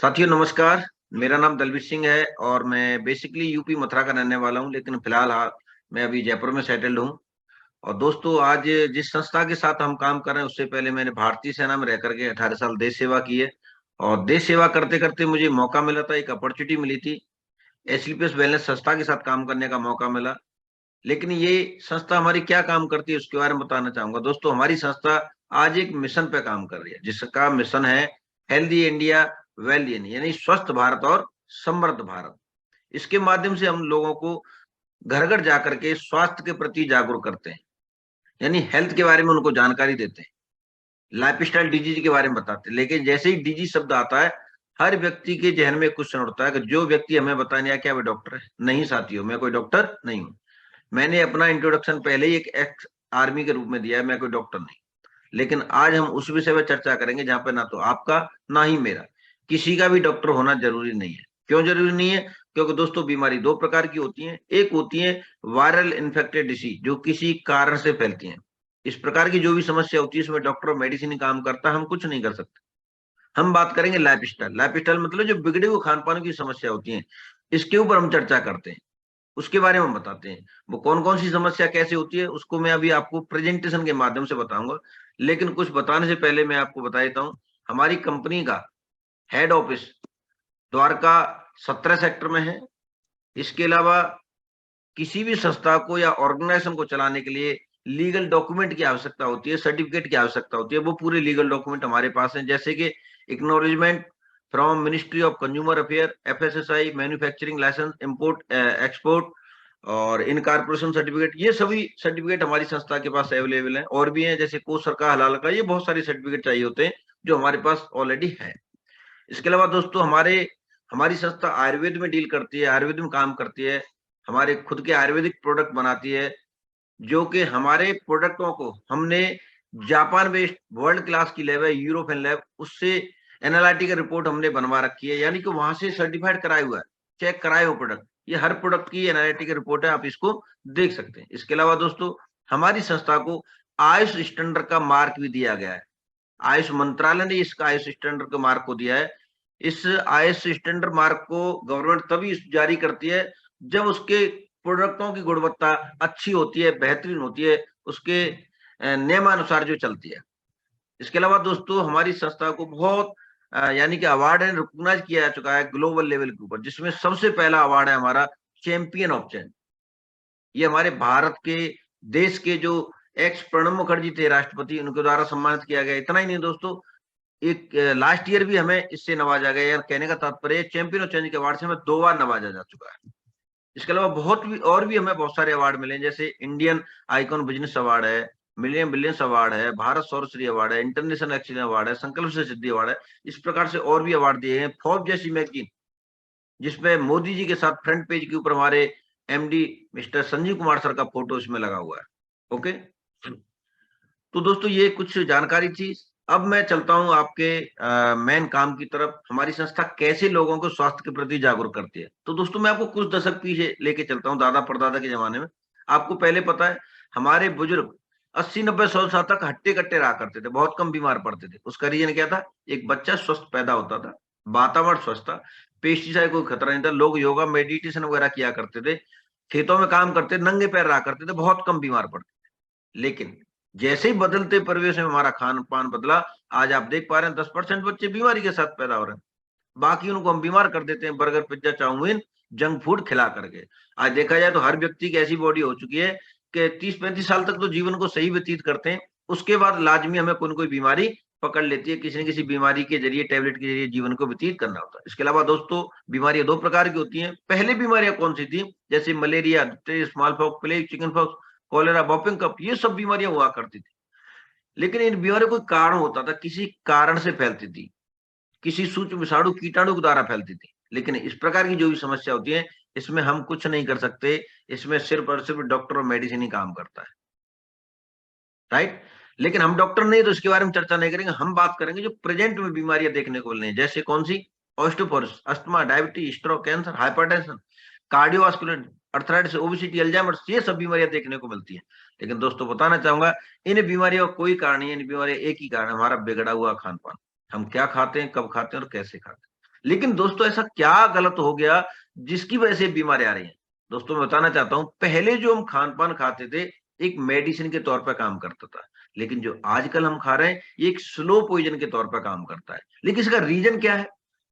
साथियों नमस्कार। मेरा नाम दलवीर सिंह है और मैं बेसिकली यूपी मथुरा का रहने वाला हूं, लेकिन फिलहाल मैं अभी जयपुर में सेटल्ड हूं। और दोस्तों, आज जिस संस्था के साथ हम काम कर रहे हैं उससे पहले मैंने भारतीय सेना में रह करके 18 साल देश सेवा की है। और देश सेवा करते करते मुझे मौका मिला था, एक अपॉर्चुनिटी मिली थी, एसलीपीएस वेलनेस संस्था के साथ काम करने का मौका मिला। लेकिन ये संस्था हमारी क्या काम करती है उसके बारे में बताना चाहूंगा। दोस्तों, हमारी संस्था आज एक मिशन पे काम कर रही है, जिसका मिशन है हेल्दी इंडिया वेल इंडिया, यानी स्वस्थ भारत और समृद्ध भारत। इसके माध्यम से हम लोगों को घर घर जाकर के स्वास्थ्य के प्रति जागरूक करते हैं, यानी हेल्थ के बारे में उनको जानकारी देते हैं, लाइफ स्टाइल डिजीज के बारे में बताते हैं। लेकिन जैसे ही डिजीज शब्द आता है, हर व्यक्ति के जहन में क्वेश्चन उठता है कि जो व्यक्ति हमें बताने आया क्या वो डॉक्टर है? नहीं साथियों, मैं कोई डॉक्टर नहीं हूं। मैंने अपना इंट्रोडक्शन पहले ही एक एक्स आर्मी के रूप में दिया है, मैं कोई डॉक्टर नहीं। लेकिन आज हम उस विषय पर चर्चा करेंगे जहां पे ना तो आपका ना ही मेरा किसी का भी डॉक्टर होना जरूरी नहीं है। क्यों जरूरी नहीं है? क्योंकि दोस्तों, बीमारी दो प्रकार की होती है। एक होती है वायरल इन्फेक्टेड डिसीज, जो किसी कारण से फैलती है। इस प्रकार की जो भी समस्या होती है इसमें डॉक्टर और मेडिसिन काम करता है, हम कुछ नहीं कर सकते। हम बात करेंगे लाइफ स्टाइल। लाइफ स्टाइल मतलब जो बिगड़े हुए खान पान की समस्या होती है, इसके ऊपर हम चर्चा करते हैं, उसके बारे में बताते हैं। वो कौन कौन सी समस्या कैसे होती है उसको मैं अभी आपको प्रेजेंटेशन के माध्यम से बताऊंगा। लेकिन कुछ बताने से पहले मैं आपको बता देता हूं, हमारी कंपनी का हेड ऑफिस द्वारका 17 सेक्टर में है। इसके अलावा किसी भी संस्था को या ऑर्गेनाइजेशन को चलाने के लिए लीगल डॉक्यूमेंट की आवश्यकता होती है, सर्टिफिकेट की आवश्यकता होती है। वो पूरे लीगल डॉक्यूमेंट हमारे पास हैं, जैसे कि acknowledgement from ministry of consumer affair, FSSI, manufacturing license, import export और इनकॉर्पोरेशन सर्टिफिकेट। ये सभी सर्टिफिकेट हमारी संस्था के पास अवेलेबल हैं। और भी हैं, जैसे कोसर का, हलाल का, ये बहुत सारे सर्टिफिकेट चाहिए होते हैं जो हमारे पास ऑलरेडी है। इसके अलावा दोस्तों, हमारी संस्था आयुर्वेद में डील करती है, आयुर्वेद में काम करती है। हमारे खुद के आयुर्वेदिक प्रोडक्ट बनाती है, जो कि हमारे प्रोडक्टों को हमने जापान बेस्ड वर्ल्ड क्लास की लैब है, यूरोपियन लैब, उससे एनालिटिकल रिपोर्ट हमने बनवा रखी है, यानी कि वहां से सर्टिफाइड कराया हुआ है, चेक कराए हुए प्रोडक्ट। ये हर प्रोडक्ट की एनालिटिकल रिपोर्ट है, आप इसको देख सकते हैं। इसके अलावा दोस्तों, हमारी संस्था को आयुष स्टैंडर्ड का मार्क भी दिया गया है। आयुष मंत्रालय ने इसका आयुष स्टैंडर्ड के मार्क को दिया है। इस आयुष स्टैंडर्ड मार्क को गवर्नमेंट तभी जारी करती है जब उसके प्रोडक्टों की गुणवत्ता अच्छी होती है, बेहतरीन होती है, उसके नियमानुसार जो चलती है। इसके अलावा दोस्तों, हमारी संस्था को बहुत यानी कि अवार्ड एंड रिकॉग्नाइज किया जा चुका है ग्लोबल लेवल के ऊपर, जिसमें सबसे पहला अवार्ड है हमारा चैंपियन ऑफ चेंज। ये हमारे भारत के देश के जो एक्स प्रणब मुखर्जी थे राष्ट्रपति, उनके द्वारा सम्मानित किया गया। इतना ही नहीं दोस्तों, एक लास्ट ईयर भी हमें इससे नवाजा गया। यार, कहने का तात्पर्य चैंपियन ऑफ चेंज के अवार्ड से हमें 2 बार नवाजा जा चुका है। इसके अलावा हमें बहुत सारे अवार्ड मिले हैं, जैसे इंडियन आइकॉन बिजनेस अवार्ड है, मिलियन बिलियंस अवार्ड है, भारत सौरश्री अवार्ड है, इंटरनेशनल एक्सीलेंस अवार्ड है, संकल्प से सिद्धि अवार्ड है। इस प्रकार से और भी अवार्ड दिए हैं। फोर्ब्स जैसी मैगजीन, जिसमें मोदी जी के साथ फ्रंट पेज के ऊपर हमारे MD mister Sanjeev Kumar sir का फोटो इसमें लगा हुआ है। ओके, तो दोस्तों ये कुछ जानकारी थी। अब मैं चलता हूं आपके मेन काम की तरफ। हमारी संस्था कैसे लोगों को स्वास्थ्य के प्रति जागरूक करती है। तो दोस्तों, मैं आपको कुछ दशक पीछे लेके चलता हूं, दादा परदादा के जमाने में। आपको पहले पता है, हमारे बुजुर्ग 80 90 100 साल तक हट्टे कट्टे रहा करते थे, बहुत कम बीमार पड़ते थे। उसका रीजन क्या था? एक बच्चा स्वस्थ पैदा होता था, वातावरण स्वस्थ था, पेस्टिसाइड कोई खतरा नहीं था, लोग योगा मेडिटेशन वगैरह किया करते थे, खेतों में काम करते, नंगे पैर रहा करते थे, बहुत कम बीमार पड़ते थे। लेकिन जैसे ही बदलते परिवेश में हमारा खान पान बदला, आज आप देख पा रहे हैं 10% बच्चे बीमारी के साथ पैदा हो रहे हैं। बाकी उनको हम बीमार कर देते हैं burger pizza chow mein junk food खिला करके। आज देखा जाए तो हर व्यक्ति की ऐसी बॉडी हो चुकी है कि 30 35 साल तक तो जीवन को सही व्यतीत करते हैं, उसके बाद लाजमी हमें कोई न कोई बीमारी पकड़ लेती है, किसी न किसी बीमारी के जरिए, टैबलेट के जरिए जीवन को व्यतीत करना होता है। इसके अलावा दोस्तों, बीमारियां दो प्रकार की होती हैं। पहले बीमारियां कौन सी थी? जैसे malaria, small pox, plague, chicken pox, cholera, whooping cough, ये सब बीमारियां हुआ करती थी। लेकिन इन बीमारियों को कारण होता था, किसी कारण से फैलती थी, किसी सूक्ष्म विषाणु कीटाणु के द्वारा फैलती थी। लेकिन इस प्रकार की जो भी समस्या होती है, इसमें हम कुछ नहीं कर सकते। इसमें सिर्फ और सिर्फ डॉक्टर और मेडिसिन ही काम करता है, राइट। लेकिन हम डॉक्टर नहीं, तो इसके बारे में चर्चा नहीं करेंगे। हम बात करेंगे जो प्रेजेंट में बीमारियां देखने को मिल रही हैं, जैसे कौन सी? Osteoporosis, asthma, diabetes, stroke, cancer, hypertension, cardiovascular, arthritis, obesity, Alzheimer's, ये सब बीमारियां देखने को मिलती हैं। लेकिन दोस्तों, बताना चाहूंगा, इन बीमारियों का कोई कारण नहीं है। इन बीमारियां एक ही कारण है, हमारा बिगड़ा हुआ खान पान। हम क्या खाते हैं, कब खाते हैं और कैसे खाते हैं। लेकिन दोस्तों ऐसा क्या गलत हो गया जिसकी वजह से बीमारी आ रही है? दोस्तों मैं बताना चाहता हूं, पहले जो हम खान पान खाते थे एक मेडिसिन के तौर पर काम करता था, लेकिन जो आजकल हम खा रहे हैं ये एक स्लो पॉइजन के तौर पर काम करता है। लेकिन इसका रीजन क्या है,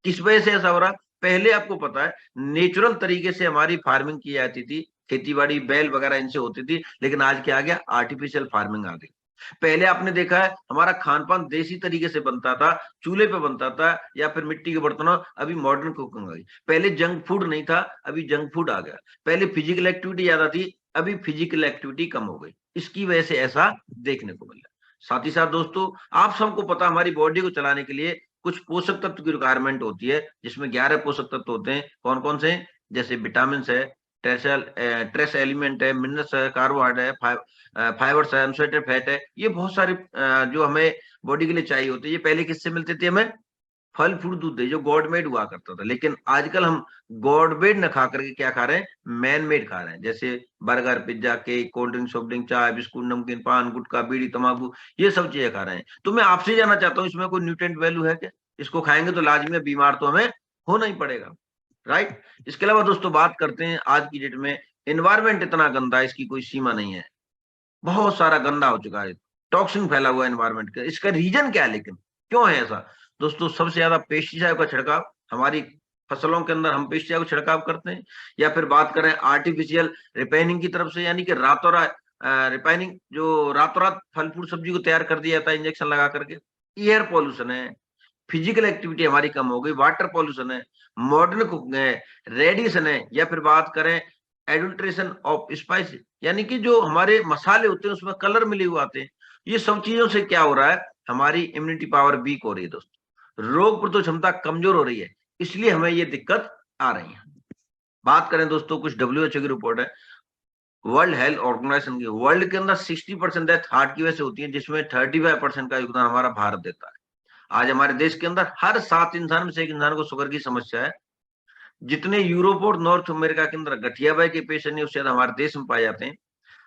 किस वजह से ऐसा हो रहा है? पहले आपको पता है नेचुरल तरीके से हमारी फार्मिंग की जाती थी, खेती बाड़ी बैल वगैरह इनसे होती थी, लेकिन आज क्या आ गया, आर्टिफिशियल फार्मिंग आ गई। पहले आपने देखा है हमारा खान पान देसी तरीके से बनता था, चूल्हे पे बनता था या फिर मिट्टी के बर्तनों, अभी मॉडर्न कुकिंग आ गई। पहले जंक फूड नहीं था, अभी जंक फूड आ गया। पहले फिजिकल एक्टिविटी ज्यादा थी, अभी फिजिकल एक्टिविटी कम हो गई। इसकी वजह से ऐसा देखने को मिला। साथ ही साथ दोस्तों आप सबको पता, हमारी बॉडी को चलाने के लिए कुछ पोषक तत्व की रिक्वायरमेंट होती है, जिसमें 11 पोषक तत्व होते हैं। कौन कौन से? जैसे विटामिन है, ट्रेस एलिमेंट है, मिनरल्स है, कार्बोहाइड्रेट है, फाइबर्स है, अनसैचुरेटेड फैट है। ये बहुत सारे जो हमें बॉडी के लिए चाहिए होते हैं। ये पहले किससे मिलते थे हमें? फल फ्रूट दूध, जो गॉड मेड हुआ करता था। लेकिन आजकल हम गॉड मेड न खा करके क्या खा रहे हैं? मैन मेड खा रहे हैं। जैसे burger, pizza, cake, cold drink, soft drink, चाय, बिस्कुट, नमकीन, पान, गुटखा, बीड़ी, तंबाकू, ये सब चीजें खा रहे हैं। तो मैं आपसे जानना चाहता हूँ, इसमें कोई न्यूट्रिएंट वैल्यू है क्या? इसको खाएंगे तो लाजमी बीमार तो हमें होना ही पड़ेगा, राइट? इसके अलावा दोस्तों बात करते हैं, आज की डेट में एनवायरमेंट इतना गंदा है, इसकी कोई सीमा नहीं है। बहुत सारा गंदा हो चुका है, टॉक्सिन फैला हुआ है एनवायरमेंट का। इसका रीजन क्या है, लेकिन क्यों है ऐसा? दोस्तों सबसे ज्यादा पेस्टिसाइड का छिड़काव, हमारी फसलों के अंदर हम पेस्टिसाइड का छिड़काव करते हैं, या फिर बात करें आर्टिफिशियल रिपेनिंग की तरफ से, यानी कि रातों रात रिपेनिंग, जो रातों रात फल फूल सब्जी को तैयार कर दिया जाता है इंजेक्शन लगा करके। एयर पॉल्यूशन है, फिजिकल एक्टिविटी हमारी कम हो गई, वाटर पॉल्यूशन है, मॉडर्न कुकिंग है, रेडिएशन है, या फिर बात करें एडल्ट्रेशन ऑफ स्पाइस, यानी कि जो हमारे मसाले होते हैं उसमें कलर मिले हुए आते हैं। ये सब चीजों से क्या हो रहा है? हमारी इम्यूनिटी पावर वीक हो रही है दोस्तों, रोग प्रतिरोधक क्षमता कमजोर हो रही है, इसलिए हमें ये दिक्कत आ रही है। बात करें दोस्तों, कुछ WHO की रिपोर्ट है, वर्ल्ड हेल्थ ऑर्गेनाइजेशन की, वर्ल्ड के अंदर 60% डेथ हार्ट की वजह से होती है, जिसमें 35% का योगदान हमारा भारत देता है। आज हमारे देश के अंदर हर 7 इंसान में से एक इंसान को शुगर की समस्या है। जितने यूरोप और नॉर्थ अमेरिका के अंदर गठिया बाई के पेशेंट नहीं, उससे ज्यादा हमारे देश में पाए जाते हैं।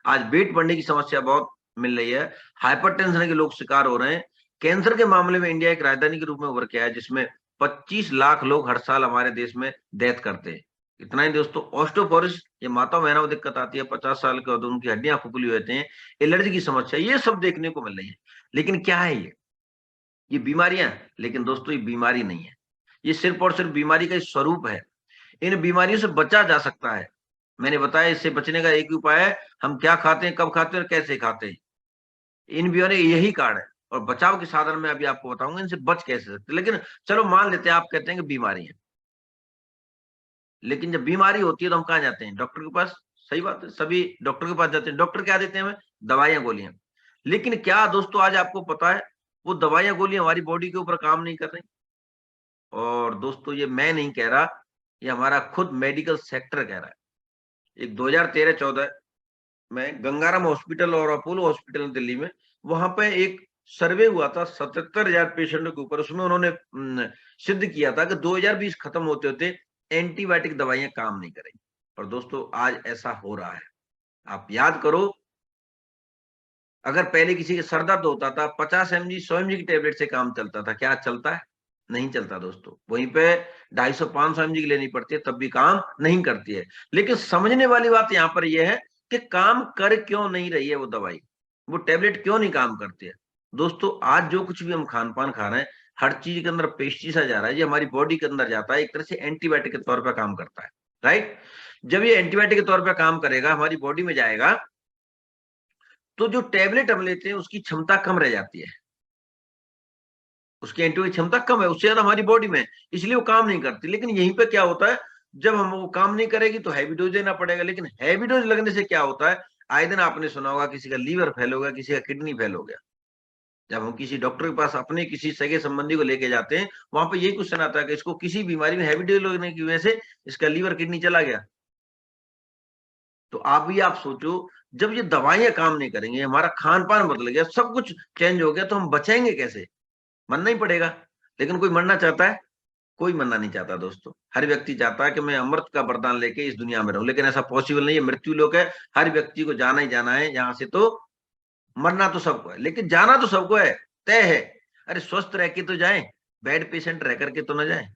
आज वेट बढ़ने की समस्या बहुत मिल रही है, हाइपरटेंशन के लोग शिकार हो रहे हैं। कैंसर के मामले में इंडिया एक राजधानी के रूप में उभर के आया है, जिसमें 25 लाख लोग हर साल हमारे देश में डेथ करते हैं। इतना ही दोस्तों, ऑस्टियोपोरोसिस, ये माता बहनों को दिक्कत आती है, 50 साल के बाद उनकी हड्डियां खोखली हो जाती हैं, एलर्जी की समस्या, ये सब देखने को मिल रही है। लेकिन क्या है ये बीमारियां? लेकिन दोस्तों ये बीमारी नहीं है, ये सिर्फ और सिर्फ बीमारी का स्वरूप है। इन बीमारियों से बचा जा सकता है। मैंने बताया इससे बचने का एक ही उपाय है, हम क्या खाते हैं, कब खाते हैं और कैसे खाते हैं। इन बीमारियों यही कारण है, और बचाव के साधन मैं अभी आपको बताऊंगा इनसे बच कैसे सकते। लेकिन चलो मान लेते हैं, आप कहते हैं कि बीमारी है, लेकिन जब बीमारी होती है तो हम कहाँ जाते हैं? डॉक्टर के पास। सही बात है, सभी डॉक्टर के पास जाते हैं। डॉक्टर क्या देते हैं हमें? दवाइयां, गोलियां। लेकिन क्या दोस्तों आज आपको पता है वो दवाइयां गोलियां हमारी बॉडी के ऊपर काम नहीं कर रही? और दोस्तों ये मैं नहीं कह रहा, ये हमारा खुद मेडिकल सेक्टर कह रहा है। एक 2013-14 में गंगाराम हॉस्पिटल और अपोलो हॉस्पिटल दिल्ली में, वहां पे एक सर्वे हुआ था 77,000 पेशेंटों के ऊपर। उसमें उन्होंने सिद्ध किया था कि 2020 खत्म होते होते एंटीबायोटिक दवाइयां काम नहीं करेंगी। और दोस्तों आज ऐसा हो रहा है। आप याद करो, अगर पहले किसी के सर दर्द होता था 50 mg 100 mg की टेबलेट से काम चलता था, क्या चलता है? नहीं चलता दोस्तों। वहीं पे 250-500 mg की लेनी पड़ती है, तब भी काम नहीं करती है। लेकिन समझने वाली बात यहाँ पर यह है कि काम कर क्यों नहीं रही है वो दवाई, वो टेबलेट क्यों नहीं काम करती है? दोस्तों आज जो कुछ भी हम खान पान खा रहे हैं, हर चीज के अंदर पेस्टिसाइड जा रहा है, ये हमारी बॉडी के अंदर जाता है, एक तरह से एंटीबायोटिक के तौर पर काम करता है, राइट? जब ये एंटीबायोटिक के तौर पर काम करेगा, हमारी बॉडी में जाएगा, तो जो टेबलेट हम लेते हैं उसकी क्षमता कम रह जाती है, उसकी एंटीबॉडी क्षमता कम है, उससे ज्यादा हमारी बॉडी में, इसलिए वो काम नहीं करती। लेकिन यहीं पे क्या होता है, जब हम वो काम नहीं करेगी तो हैवी डोज देना पड़ेगा। लेकिन हैवी डोज लगने से क्या होता है, आए दिन आपने सुना होगा किसी का लीवर फेल हो गया, किसी का किडनी फेल हो गया। जब हम किसी डॉक्टर के पास अपने किसी सगे संबंधी को लेके जाते हैं, वहां पे यही क्वेश्चन आता है कि इसको किसी बीमारी में हैवी डोज लगने की वजह से इसका लीवर किडनी चला गया। तो आप सोचो, जब ये दवाइयां काम नहीं करेंगे, हमारा खान पान बदल गया, सब कुछ चेंज हो गया, तो हम बचेंगे कैसे? मरना ही पड़ेगा। लेकिन कोई मरना चाहता है? कोई मरना नहीं चाहता दोस्तों। हर व्यक्ति चाहता है कि मैं अमृत का वरदान लेके इस दुनिया में रहूं, लेकिन ऐसा पॉसिबल नहीं है। मृत्यु लोक है, हर व्यक्ति को जाना ही जाना है यहाँ से। तो मरना तो सबको है, लेकिन जाना तो सबको है, तय है। अरे स्वस्थ रह के तो जाए, बेड पेशेंट रह करके तो ना जाए।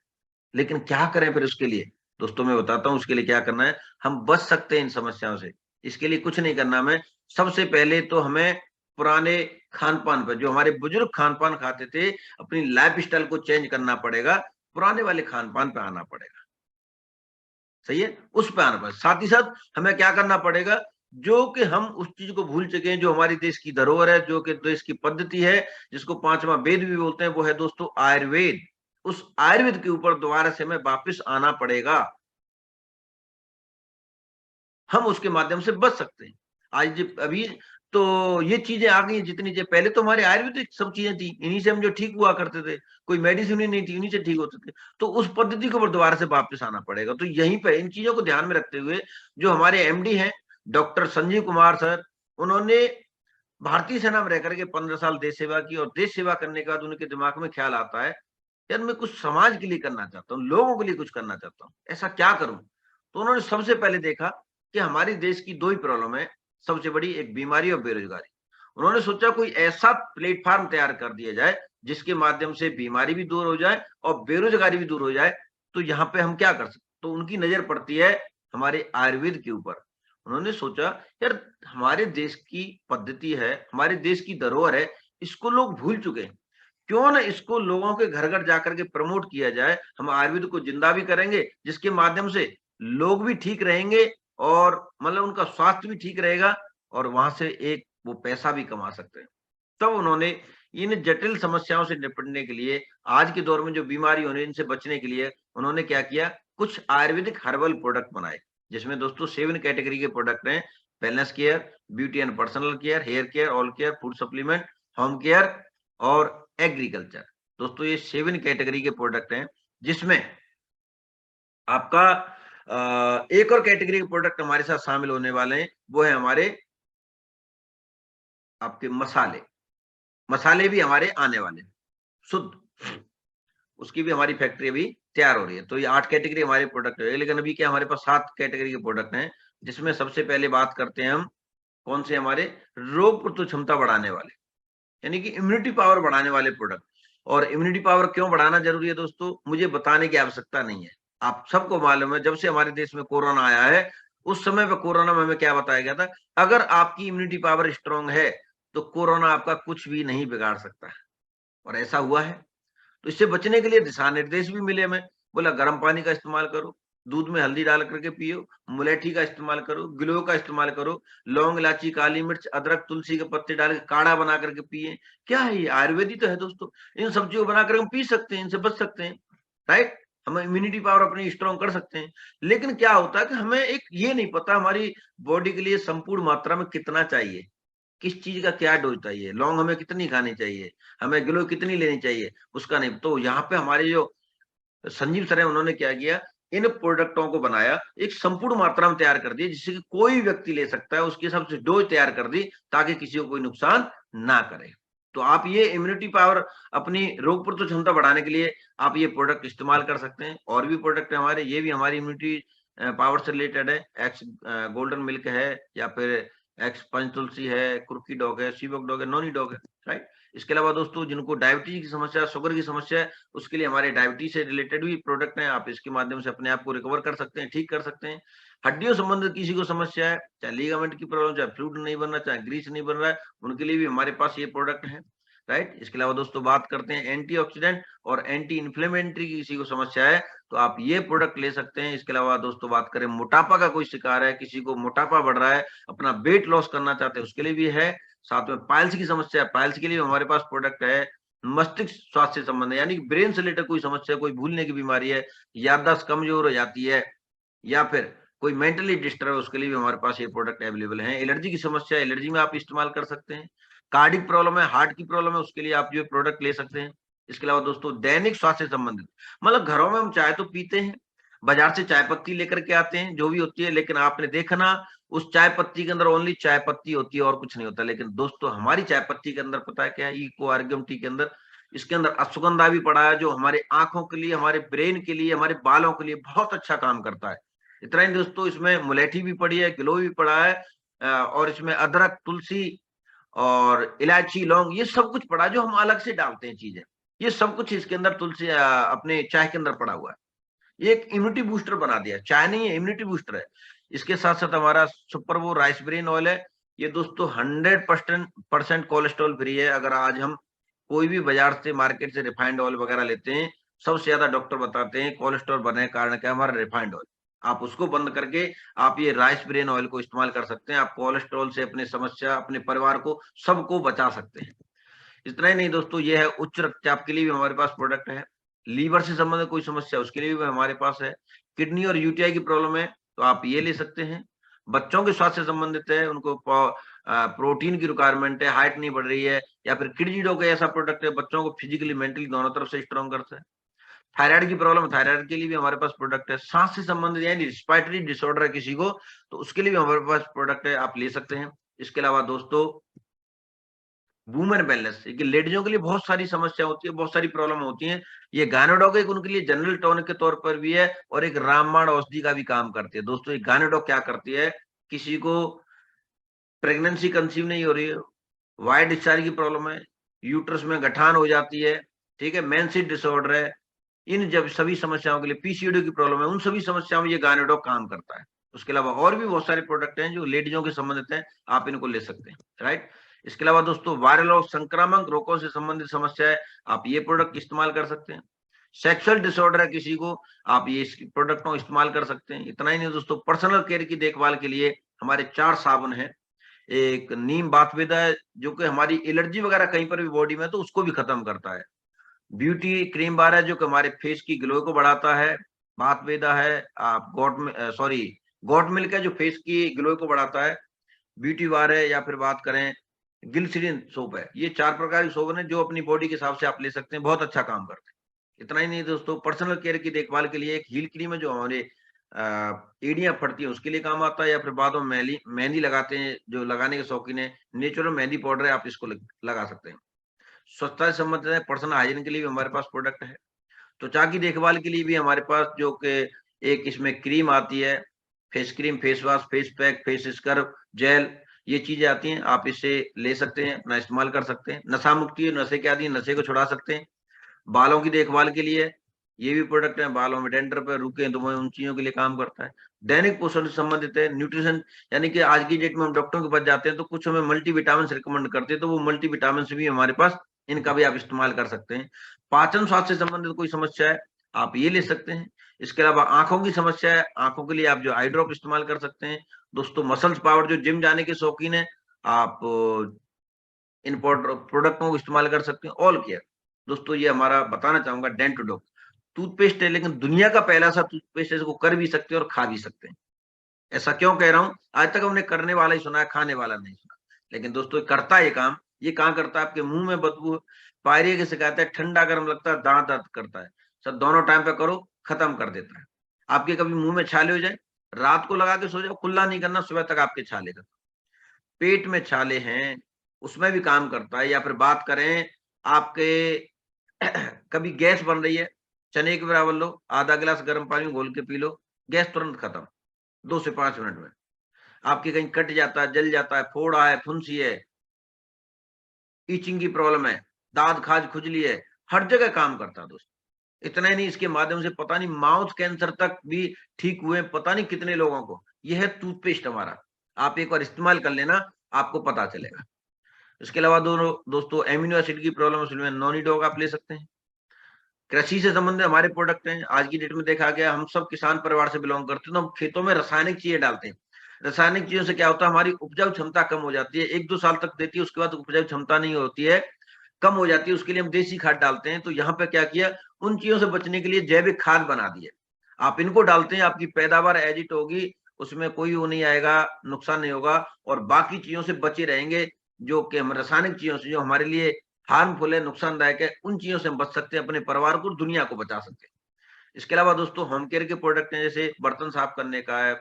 लेकिन क्या करें फिर उसके लिए? दोस्तों मैं बताता हूँ उसके लिए क्या करना है। हम बच सकते हैं इन समस्याओं से। इसके लिए कुछ नहीं करना हमें। सबसे पहले तो हमें पुराने खान-पान पे, जो हमारे बुजुर्ग खान-पान खाते थे, अपनी लाइफ़स्टाइल को चेंज करना पड़ेगा, पुराने वाले खान-पान पे आना पड़ेगा। सही है? उस पे आना पड़ेगा। साथ ही साथ हमें क्या करना पड़ेगा, जो कि हम उस चीज़ को भूल चुके हैं, जो हमारी देश की धरोहर है, जो कि देश की पद्धति है, जिसको 5वां वेद भी बोलते हैं, वो है दोस्तों आयुर्वेद। उस आयुर्वेद के ऊपर दोबारा से हमें वापस आना पड़ेगा। हम उसके माध्यम से बच सकते हैं। आज अभी तो ये चीज़ें आ गई हैं जितनी जे पहले तो हमारे आयुर्वेदिक सब चीज़ें थी, इन्हीं से हम जो ठीक हुआ करते थे, कोई मेडिसिन ही नहीं थी, इन्हीं से ठीक होते थे। तो उस पद्धति के ऊपर दोबारा से वापस आना पड़ेगा। तो यहीं पे इन चीज़ों को ध्यान में रखते हुए जो हमारे एमडी हैं, डॉक्टर संजीव कुमार सर, उन्होंने भारतीय सेना में रह कर के 15 साल देश सेवा की और देश सेवा करने के बाद उनके दिमाग में ख्याल आता है, यार मैं कुछ समाज के लिए करना चाहता हूँ, लोगों के लिए कुछ करना चाहता हूँ, ऐसा क्या करूँ? तो उन्होंने सबसे पहले देखा कि हमारे देश की 2 ही प्रॉब्लम है, सबसे बड़ी एक बीमारी और बेरोज़गारी। उन्होंने सोचा कोई ऐसा प्लेटफ़ॉर्म तैयार कर दिया जाए, जिसके माध्यम से बीमारी भी दूर हो जाए और बेरोज़गारी भी दूर हो जाए, तो यहाँ पे हम क्या कर सकते? तो उनकी नज़र पड़ती है हमारे आयुर्वेद के ऊपर। उन्होंने सोचा यार हमारे देश की पद्धति है, हमारे देश की धरोहर है, इसको लोग भूल चुके हैं। क्यों ना इसको लोगों के घर-घर जाकर के प्रमोट किया जाए, हम आयुर्वेद को ज़िंदा भी करेंगे, जिसके माध्यम से लोग भी ठीक रहेंगे और मतलब उनका स्वास्थ्य भी ठीक रहेगा और वहाँ से एक वो पैसा भी कमा सकते हैं। तब उन्होंने इन जटिल समस्याओं से निपटने के लिए, आज के दौर में जो बीमारी हो रही है, इनसे बचने के लिए उन्होंने क्या किया, कुछ आयुर्वेदिक हर्बल प्रोडक्ट बनाए, जिसमें दोस्तों 7 कैटेगरी के प्रोडक्ट हैं, wellness care, beauty and personal care, hair care, all care, food supplement, home care और एग्रीकल्चर। दोस्तों ये 7 कैटेगरी के प्रोडक्ट हैं, जिसमें आपका एक और कैटेगरी के प्रोडक्ट हमारे साथ शामिल होने वाले हैं, वो है हमारे आपके मसाले। मसाले भी हमारे आने वाले हैं, शुद्ध। उसकी भी हमारी फैक्ट्री अभी तैयार हो रही है। तो ये 8 कैटेगरी हमारे प्रोडक्ट है, लेकिन अभी क्या हमारे पास 7 कैटेगरी के प्रोडक्ट हैं, जिसमें सबसे पहले बात करते हैं हम कौन से हमारे रोग प्रतिरोधक क्षमता बढ़ाने वाले, यानी कि इम्यूनिटी पावर बढ़ाने वाले प्रोडक्ट। और इम्यूनिटी पावर क्यों बढ़ाना ज़रूरी है दोस्तों, मुझे बताने की आवश्यकता नहीं है। आप सबको मालूम है जब से हमारे देश में कोरोना आया है, उस समय पे कोरोना में हमें क्या बताया गया था, अगर आपकी इम्यूनिटी पावर स्ट्रॉन्ग है, तो कोरोना आपका कुछ भी नहीं बिगाड़ सकता है और ऐसा हुआ है। तो इससे बचने के लिए दिशा निर्देश भी मिले हमें। बोला गर्म पानी का इस्तेमाल करो, दूध में हल्दी डाल करके पियो, मुलेठी का इस्तेमाल करो, गिलोय का इस्तेमाल करो, लौंग, इलायची, काली मिर्च, अदरक, तुलसी के पत्ते डाल के काढ़ा बना करके पिएँ। क्या है ये? आयुर्वेद ही तो है दोस्तों। इन सब्जियों को बनाकर हम पी सकते हैं, इनसे बच सकते हैं, राइट? हम इम्यूनिटी पावर अपनी स्ट्रॉन्ग कर सकते हैं। लेकिन क्या होता है कि हमें एक ये नहीं पता हमारी बॉडी के लिए संपूर्ण मात्रा में कितना चाहिए। किस चीज़ का क्या डोज़ चाहिए, लौंग हमें कितनी खानी चाहिए, हमें गिलोय कितनी लेनी चाहिए, उसका नहीं। तो यहाँ पे हमारे जो संजीव सर हैं, उन्होंने क्या किया, इन प्रोडक्टों को बनाया, एक संपूर्ण मात्रा में तैयार कर दिए, जिससे कि कोई व्यक्ति ले सकता है, उसके हिसाब से डोज़ तैयार कर दी, ताकि किसी को कोई नुकसान ना करे। तो आप ये इम्यूनिटी पावर अपनी रोग प्रतिरोधक क्षमता बढ़ाने के लिए आप ये प्रोडक्ट इस्तेमाल कर सकते हैं। और भी प्रोडक्ट है हमारे, ये भी हमारी इम्यूनिटी पावर से रिलेटेड है। एक्स गोल्डन मिल्क है या फिर एक्स पंचतुलसी है, कुर्की डॉग है, सीवक डॉग है, नॉनी डॉग है, राइट? इसके अलावा दोस्तों जिनको डायबिटीज़ की समस्या है, शुगर की समस्या है, उसके लिए हमारे डायबिटीज़ से रिलेटेड भी प्रोडक्ट हैं। आप इसके माध्यम से अपने आप को रिकवर कर सकते हैं, ठीक कर सकते हैं। हड्डियों संबंधित किसी को समस्या है, चाहे लिगामेंट की प्रॉब्लम, चाहे फ्लूइड नहीं बन रहा, चाहे ग्रीस नहीं बन रहा है, उनके लिए भी हमारे पास ये प्रोडक्ट हैं, राइट? इसके अलावा दोस्तों बात करते हैं एंटीऑक्सीडेंट और एंटी इन्फ्लेमेटरी की किसी को समस्या है, तो आप ये प्रोडक्ट ले सकते हैं। इसके अलावा दोस्तों बात करें मोटापा का कोई शिकार है, किसी को मोटापा बढ़ रहा है, अपना वेट लॉस करना चाहते हैं, उसके लिए भी है। साथ में पाइल्स की समस्या है, पाइल्स के लिए हमारे पास प्रोडक्ट है। मस्तिष्क स्वास्थ्य से संबंधित यानी कि ब्रेन से रिलेटेड कोई समस्या, कोई भूलने की बीमारी है, याददाश्त कमजोर हो जाती है या फिर कोई मेंटली डिस्टर्ब है, उसके लिए भी हमारे पास ये प्रोडक्ट अवेलेबल है। एलर्जी की समस्या है, एलर्जी में आप इस्तेमाल कर सकते हैं। कार्डिक प्रॉब्लम है, हार्ट की प्रॉब्लम है, उसके लिए आप जो प्रोडक्ट ले सकते हैं। इसके अलावा दोस्तों दैनिक स्वास्थ्य से संबंधित, मतलब घरों में हम चाय तो पीते हैं, बाजार से चाय पत्ती लेकर के आते हैं, जो भी होती है, लेकिन आपने देखा ना, उस चाय पत्ती के अंदर ओनली चाय पत्ती होती है और कुछ नहीं होता। लेकिन दोस्तों हमारी चाय पत्ती के अंदर पता है क्या है? इको आर्गम टी के अंदर, इसके अंदर अश्वगंधा भी पड़ा है, जो हमारे आँखों के लिए, हमारे ब्रेन के लिए, हमारे बालों के लिए बहुत अच्छा काम करता है। इतना ही दोस्तों इसमें मुलेठी भी पड़ी है, गिलोय भी पड़ा है और इसमें अदरक, तुलसी और इलायची, लौंग ये सब कुछ पड़ा है, जो हम अलग से डालते हैं चीज़ें। ये सब कुछ इसके अंदर तुलसी अपने चाय के अंदर पड़ा हुआ है। ये एक इम्यूनिटी बूस्टर बना दिया, चाय नहीं है, इम्यूनिटी बूस्टर है। इसके साथ साथ हमारा सुपर वो राइस ब्रेन ऑयल है। ये दोस्तों 100% कोलेस्ट्रॉल फ्री है। अगर आज हम कोई भी बाजार से, मार्केट से रिफाइंड ऑयल वगैरह लेते हैं, सबसे ज्यादा डॉक्टर बताते हैं कोलेस्ट्रॉल बनने का कारण क्या है, हमारा रिफाइंड ऑयल। आप उसको बंद करके आप ये राइस ब्रेन ऑयल को इस्तेमाल कर सकते हैं। आप कोलेस्ट्रॉल से अपनी समस्या, अपने परिवार को, सबको बचा सकते हैं। इतना ही नहीं दोस्तों, ये है उच्च रक्तचाप के लिए भी हमारे पास प्रोडक्ट है। लीवर से संबंधित कोई समस्या, उसके लिए भी हमारे पास है। किडनी और यूटीआई की प्रॉब्लम है तो आप ये ले सकते हैं। बच्चों के स्वास्थ्य से संबंधित है, उनको प्रोटीन की रिक्वायरमेंट है, हाइट नहीं बढ़ रही है, या फिर किडनी का ऐसा प्रोडक्ट है बच्चों को फिजिकली मेंटली दोनों तरफ से स्ट्रॉन्ग करता है। थायराइड की प्रॉब्लम, थायराइड के लिए भी हमारे पास प्रोडक्ट है। सांस से संबंधित यानी रिस्पिरेटरी डिसऑर्डर है किसी को, तो उसके लिए भी हमारे पास प्रोडक्ट है, आप ले सकते हैं। इसके अलावा दोस्तों वुमेन वेलनेस, लेडीजों के लिए बहुत सारी समस्या होती है, बहुत सारी प्रॉब्लम होती हैं। ये गायनेडॉक एक उनके लिए जनरल टॉनिक के तौर पर भी है, और एक रामबाण औषधि का भी काम करती है। दोस्तों ये गायनेडॉक क्या करती है, किसी को प्रेगनेंसी कंसीव नहीं हो रही है, वाइट डिस्चार्ज की प्रॉब्लम है, यूट्रस में गठान हो जाती है, ठीक है, मेंसेस डिसऑर्डर है, इन जब सभी समस्याओं के लिए, पीसीओडी की प्रॉब्लम है, उन सभी समस्याओं में ये गायनेडॉक काम करता है। उसके अलावा और भी बहुत सारे प्रोडक्ट हैं जो लेडीजों के संबंधित हैं, आप इनको ले सकते हैं, राइट। इसके अलावा दोस्तों वायरल और संक्रामक रोगों से संबंधित समस्या है, आप ये प्रोडक्ट इस्तेमाल कर सकते हैं। सेक्सुअल डिसऑर्डर है किसी को, आप ये प्रोडक्ट को इस्तेमाल कर सकते हैं। इतना ही नहीं दोस्तों, पर्सनल केयर की देखभाल के लिए हमारे 4 साबुन हैं। एक नीम बाथवेदा है, जो कि हमारी एलर्जी वगैरह कहीं पर भी बॉडी में तो उसको भी खत्म करता है। ब्यूटी क्रीम बार है, जो कि हमारे फेस की ग्लो को बढ़ाता है। बाथवेदा है, आप गॉट मिल्क है, जो फेस की ग्लो को बढ़ाता है। ब्यूटी बार है, या फिर बात करें ग्लिसरीन सोप है। ये 4 प्रकार की सोप है जो अपनी बॉडी के हिसाब से आप ले सकते हैं, बहुत अच्छा काम करते हैं। इतना ही नहीं दोस्तों, पर्सनल केयर की देखभाल के लिए एक हील क्रीम है, जो हमारे एड़ियां फटती है उसके लिए काम आता है, या फिर बाद में मेहंदी लगाते हैं, जो लगाने के शौकीन है, नेचुरल मेहंदी पाउडर है, आप इसको लगा सकते हैं। स्वच्छता से संबंधित है, पर्सनल हाइजीन के लिए भी हमारे पास प्रोडक्ट है। त्वचा की देखभाल के लिए भी हमारे पास जो कि एक इसमें क्रीम आती है, face cream, face wash, face pack, face scrub, gel, ये चीजें आती हैं, आप इसे ले सकते हैं, अपना इस्तेमाल कर सकते हैं। नशा मुक्ति, नशे के आदि नशे को छुड़ा सकते हैं। बालों की देखभाल के लिए ये भी प्रोडक्ट है, बालों में डेंड्रफ पे रुके तो उन चीजों के लिए काम करता है। दैनिक पोषण से संबंधित है, न्यूट्रिशन, यानी कि आज की डेट में हम डॉक्टरों के पास जाते हैं तो कुछ हमें मल्टीविटामिन रिकमेंड करते हैं, तो वो मल्टीविटामिन भी हमारे पास, इनका भी आप इस्तेमाल कर सकते हैं। पाचन स्वास्थ्य से संबंधित कोई समस्या है, आप ये ले सकते हैं। इसके अलावा आंखों की समस्या है, आंखों के लिए आप जो आई ड्रॉप इस्तेमाल कर सकते हैं। दोस्तों मसल्स पावर, जो जिम जाने के शौकीन है, आप इन प्रोडक्टों को इस्तेमाल कर सकते हैं। ऑल केयर, दोस्तों ये हमारा बताना चाहूंगा डेंटोडॉक टूथपेस्ट है, लेकिन दुनिया का पहला सा टूथपेस्ट है, इसको कर भी सकते हैं और खा भी सकते हैं। ऐसा क्यों कह रहा हूं, आज तक हमने करने वाला ही सुना है, खाने वाला नहीं सुना। लेकिन दोस्तों करता है ये काम। ये कहाँ करता है, आपके मुंह में बदबू, पायरिया की शिकायत है, ठंडा गर्म लगता है, दांत दर्द करता है, सर दोनों टाइम पे करो, खत्म कर देता है। आपके कभी मुंह में छाले हो जाए, रात को लगा के सो जाओ, कुल्ला नहीं करना, सुबह तक आपके छाले का। पेट में छाले हैं, उसमें भी काम करता है। या फिर बात करें आपके कभी गैस बन रही है, चने के बराबर लो, आधा गिलास गर्म पानी में घोल के पी लो, गैस तुरंत खत्म, 2 से 5 मिनट में। आपके कहीं कट जाता है, जल जाता है, फोड़ा है, फुंसी है, ईचिंग की प्रॉब्लम है, दांत खाज खुजली है, हर जगह काम करता है दोस्तों। इतना ही नहीं, इसके माध्यम से पता नहीं माउथ कैंसर तक भी ठीक हुए, पता नहीं कितने लोगों को। यह है टूथपेस्ट हमारा, आप एक बार इस्तेमाल कर लेना, आपको पता चलेगा। इसके अलावा दोस्तों एमिनो एसिड की प्रॉब्लम उसमें नॉनिडोग आप ले सकते हैं। कृषि से संबंधित हमारे प्रोडक्ट हैं। आज की डेट में देखा गया, हम सब किसान परिवार से बिलोंग करते हैं, तो हम खेतों में रासायनिक चीजें डालते हैं। रासायनिक चीजों से क्या होता है, हमारी उपजाऊ क्षमता कम हो जाती है, 1-2 साल तक देती है, उसके बाद उपजाऊ क्षमता नहीं होती है, कम हो जाती है। उसके लिए हम देसी खाद डालते हैं। तो यहाँ पे क्या किया, उन चीजों से बचने के लिए जैविक खाद बना दी है। आप इनको डालते हैं, आपकी पैदावार एज इट होगी, उसमें कोई वो नहीं आएगा, नुकसान नहीं होगा, और बाकी चीजों से बचे रहेंगे, जो कि हम रासायनिक चीजों से, जो हमारे लिए हार्मफुल है, नुकसानदायक है, उन चीजों से हम बच सकते हैं, अपने परिवार को, दुनिया को बचा सकते हैं। इसके अलावा दोस्तों होम केयर के प्रोडक्ट हैं, जैसे बर्तन साफ करने का है,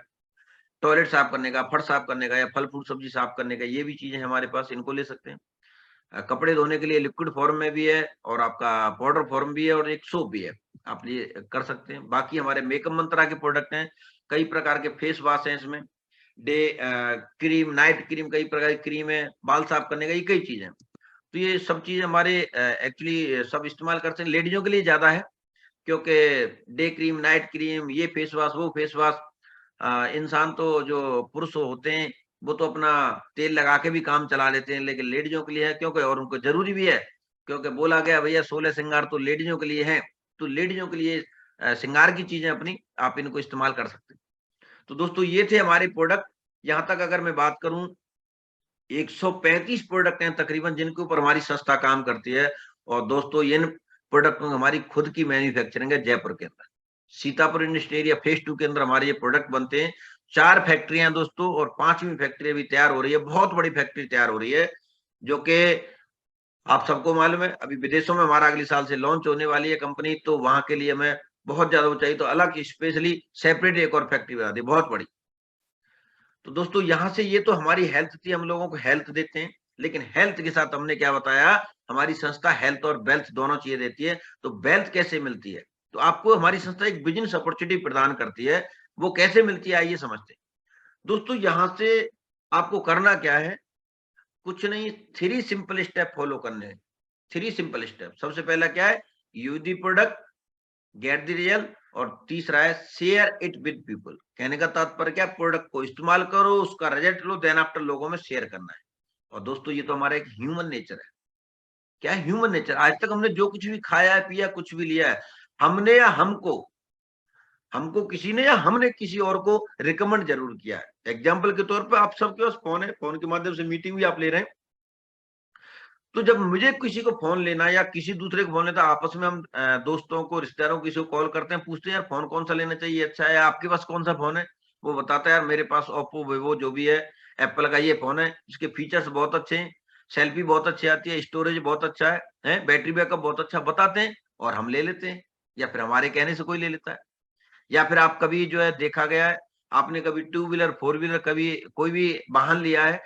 टॉयलेट साफ करने का, फर्श साफ करने का, या फल फ्रूट सब्जी साफ करने का, ये भी चीजें हमारे पास, इनको ले सकते हैं। कपड़े धोने के लिए लिक्विड फॉर्म में भी है, और आपका पाउडर फॉर्म भी है, और एक सोप भी है, आप ये कर सकते हैं। बाकी हमारे मेकअप मंत्रा के प्रोडक्ट हैं, कई प्रकार के फेस वॉश हैं इसमें, डे क्रीम, नाइट क्रीम, कई प्रकार की क्रीम है, बाल साफ करने का, ये कई चीजें। तो ये सब चीज हमारे एक्चुअली सब इस्तेमाल करते हैं, लेडीजों के लिए ज्यादा है, क्योंकि डे क्रीम, नाइट क्रीम, ये फेस वॉश, वो फेस वॉश, इंसान तो जो पुरुष होते हैं वो तो अपना तेल लगा के भी काम चला लेते हैं, लेकिन लेडीजों के लिए है क्योंकि, और उनको जरूरी भी है क्योंकि बोला गया भैया 16 श्रृंगार तो लेडीजों के लिए है, तो लेडीजों के लिए श्रृंगार की चीजें अपनी आप इनको इस्तेमाल कर सकते हैं। तो दोस्तों ये थे हमारे प्रोडक्ट। यहाँ तक अगर मैं बात करूं, 135 प्रोडक्ट हैं तकरीबन जिनके ऊपर हमारी संस्था काम करती है। और दोस्तों इन प्रोडक्ट में हमारी खुद की मैन्युफैक्चरिंग है जयपुर के अंदर, सीतापुर इंडस्ट्री एरिया फेज 2 के अंदर हमारे ये प्रोडक्ट बनते हैं। 4 फैक्ट्रियां दोस्तों, और 5वीं फैक्ट्री अभी तैयार हो रही है, बहुत बड़ी फैक्ट्री तैयार हो रही है, जो कि आप सबको मालूम है अभी विदेशों में हमारा अगले साल से लॉन्च होने वाली है कंपनी, तो वहां के लिए मैं बहुत ज्यादा ऊंचाई, तो अलग स्पेशली सेपरेट एक और फैक्ट्री बना दी बहुत बड़ी। तो दोस्तों यहां से ये तो हमारी हेल्थ थी, हम लोगों को हेल्थ देते हैं, लेकिन हेल्थ के साथ हमने क्या बताया, हमारी संस्था हेल्थ और वेल्थ दोनों चीजें देती है। तो वेल्थ कैसे मिलती है, तो आपको हमारी संस्था एक बिजनेस अपॉर्चुनिटी प्रदान करती है। वो कैसे मिलती है आइए समझते हैं। दोस्तों यहां से आपको करना क्या है, कुछ नहीं, 3 सिंपल स्टेप फॉलो करने हैं। 3 सिंपल स्टेप। सबसे पहला क्या है, use the product, get the result, और तीसरा है शेयर इट विद पीपल। कहने का तात्पर्य क्या, प्रोडक्ट को इस्तेमाल करो, उसका रिजल्ट लो, देन आफ्टर लोगों में शेयर करना है। और दोस्तों ये तो हमारा एक ह्यूमन नेचर है। क्या है ह्यूमन नेचर, आज तक हमने जो कुछ भी खाया है, पिया, कुछ भी लिया है, हमने या हमको हमको किसी ने या हमने किसी और को रिकमेंड जरूर किया है। एग्जाम्पल के तौर पर आप सबके पास फोन है, फोन के माध्यम से मीटिंग भी आप ले रहे हैं, तो जब मुझे किसी को फोन लेना या किसी दूसरे को फोन लेता, आपस में हम दोस्तों को, रिश्तेदारों को, किसी को कॉल करते हैं, पूछते हैं यार फोन कौन सा लेना चाहिए, अच्छा है, आपके पास कौन सा फोन है, वो बताता है यार मेरे पास ओप्पो, विवो जो भी है, एप्पल का ये फोन है, इसके फीचर्स बहुत अच्छे हैं, सेल्फी बहुत अच्छी आती है, स्टोरेज बहुत अच्छा है, बैटरी बैकअप बहुत अच्छा, बताते हैं और हम ले लेते हैं, या फिर हमारे कहने से कोई ले लेता है। या फिर आप कभी जो है देखा गया है, आपने कभी 2 व्हीलर 4 व्हीलर कभी कोई भी वाहन लिया है,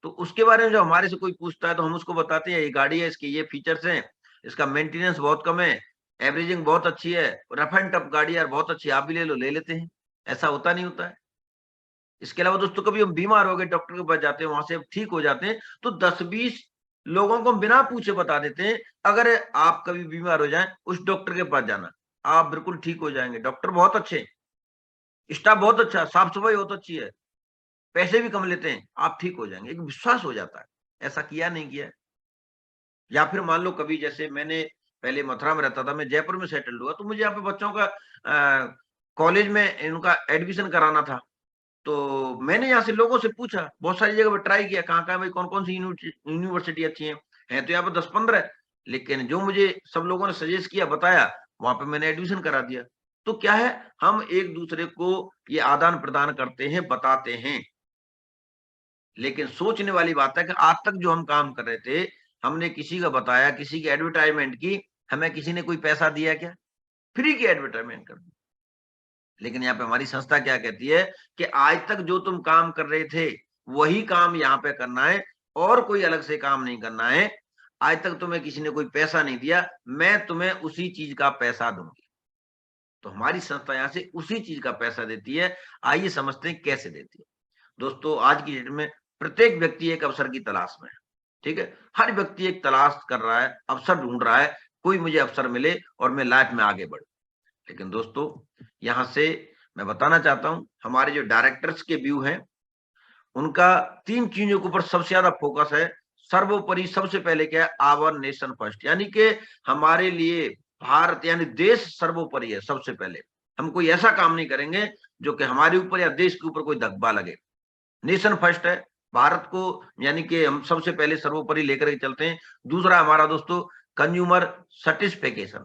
तो उसके बारे में जब हमारे से कोई पूछता है तो हम उसको बताते हैं ये गाड़ी है, इसके ये फीचर्स हैं, इसका मेंटेनेंस बहुत कम है, एवरेजिंग बहुत अच्छी है, रफ एंड टफ गाड़ी यार बहुत अच्छी, आप भी ले लो, ले लेते हैं। ऐसा होता नहीं होता है। इसके अलावा दोस्तों कभी हम बीमार हो गए, डॉक्टर के पास जाते हैं, वहां से हम ठीक हो जाते हैं, तो 10-20 लोगों को हम बिना पूछे बता देते हैं, अगर आप कभी बीमार हो जाए उस डॉक्टर के पास जाना, आप बिल्कुल ठीक हो जाएंगे, डॉक्टर बहुत अच्छे, स्टाफ बहुत अच्छा, साफ सफाई बहुत अच्छी है, पैसे भी कम लेते हैं, आप ठीक हो जाएंगे, एक विश्वास हो जाता है। ऐसा किया नहीं किया। या फिर मान लो कभी, जैसे मैंने पहले मथुरा में रहता था, मैं जयपुर में सेटल्ड हुआ, तो मुझे यहाँ पे बच्चों का कॉलेज में इनका एडमिशन कराना था, तो मैंने यहाँ से लोगों से पूछा, बहुत सारी जगह पे ट्राई किया, कहाँ भाई, कौन कौन सी यूनिवर्सिटी अच्छी है तो यहाँ पे 10-15, लेकिन जो मुझे सब लोगों ने सजेस्ट किया, बताया, वहां पे मैंने एडमिशन करा दिया। तो क्या है, हम एक दूसरे को ये आदान प्रदान करते हैं, बताते हैं। लेकिन सोचने वाली बात है कि आज तक जो हम काम कर रहे थे, हमने किसी का बताया, किसी की एडवर्टाइजमेंट की, हमें किसी ने कोई पैसा दिया क्या, फ्री की एडवर्टाइजमेंट कर दी। लेकिन यहाँ पे हमारी संस्था क्या कहती है कि आज तक जो तुम काम कर रहे थे वही काम यहाँ पे करना है, और कोई अलग से काम नहीं करना है। आज तक तुम्हें किसी ने कोई पैसा नहीं दिया, मैं तुम्हें उसी चीज का पैसा दूंगी। तो हमारी संस्था यहाँ से उसी चीज का पैसा देती है। आइए समझते हैं कैसे देती है। दोस्तों आज की डेट में प्रत्येक व्यक्ति एक अवसर की तलाश में है, ठीक है, हर व्यक्ति एक तलाश कर रहा है, अवसर ढूंढ रहा है, कोई मुझे अवसर मिले और मैं लाइफ में आगे बढ़ूं। लेकिन दोस्तों यहां से मैं बताना चाहता हूं, हमारे जो डायरेक्टर्स के व्यू हैं, उनका 3 चीजों के ऊपर सबसे ज्यादा फोकस है। सर्वोपरि सबसे पहले क्या है, आवर नेशन फर्स्ट, यानी कि हमारे लिए भारत यानी देश सर्वोपरि है। सबसे पहले हम कोई ऐसा काम नहीं करेंगे जो कि हमारे ऊपर या देश के ऊपर कोई दबदबा लगे। नेशन फर्स्ट है, भारत को यानी कि हम सबसे पहले सर्वोपरि लेकर के चलते हैं। दूसरा हमारा दोस्तों कंज्यूमर सेटिस्फेक्शन,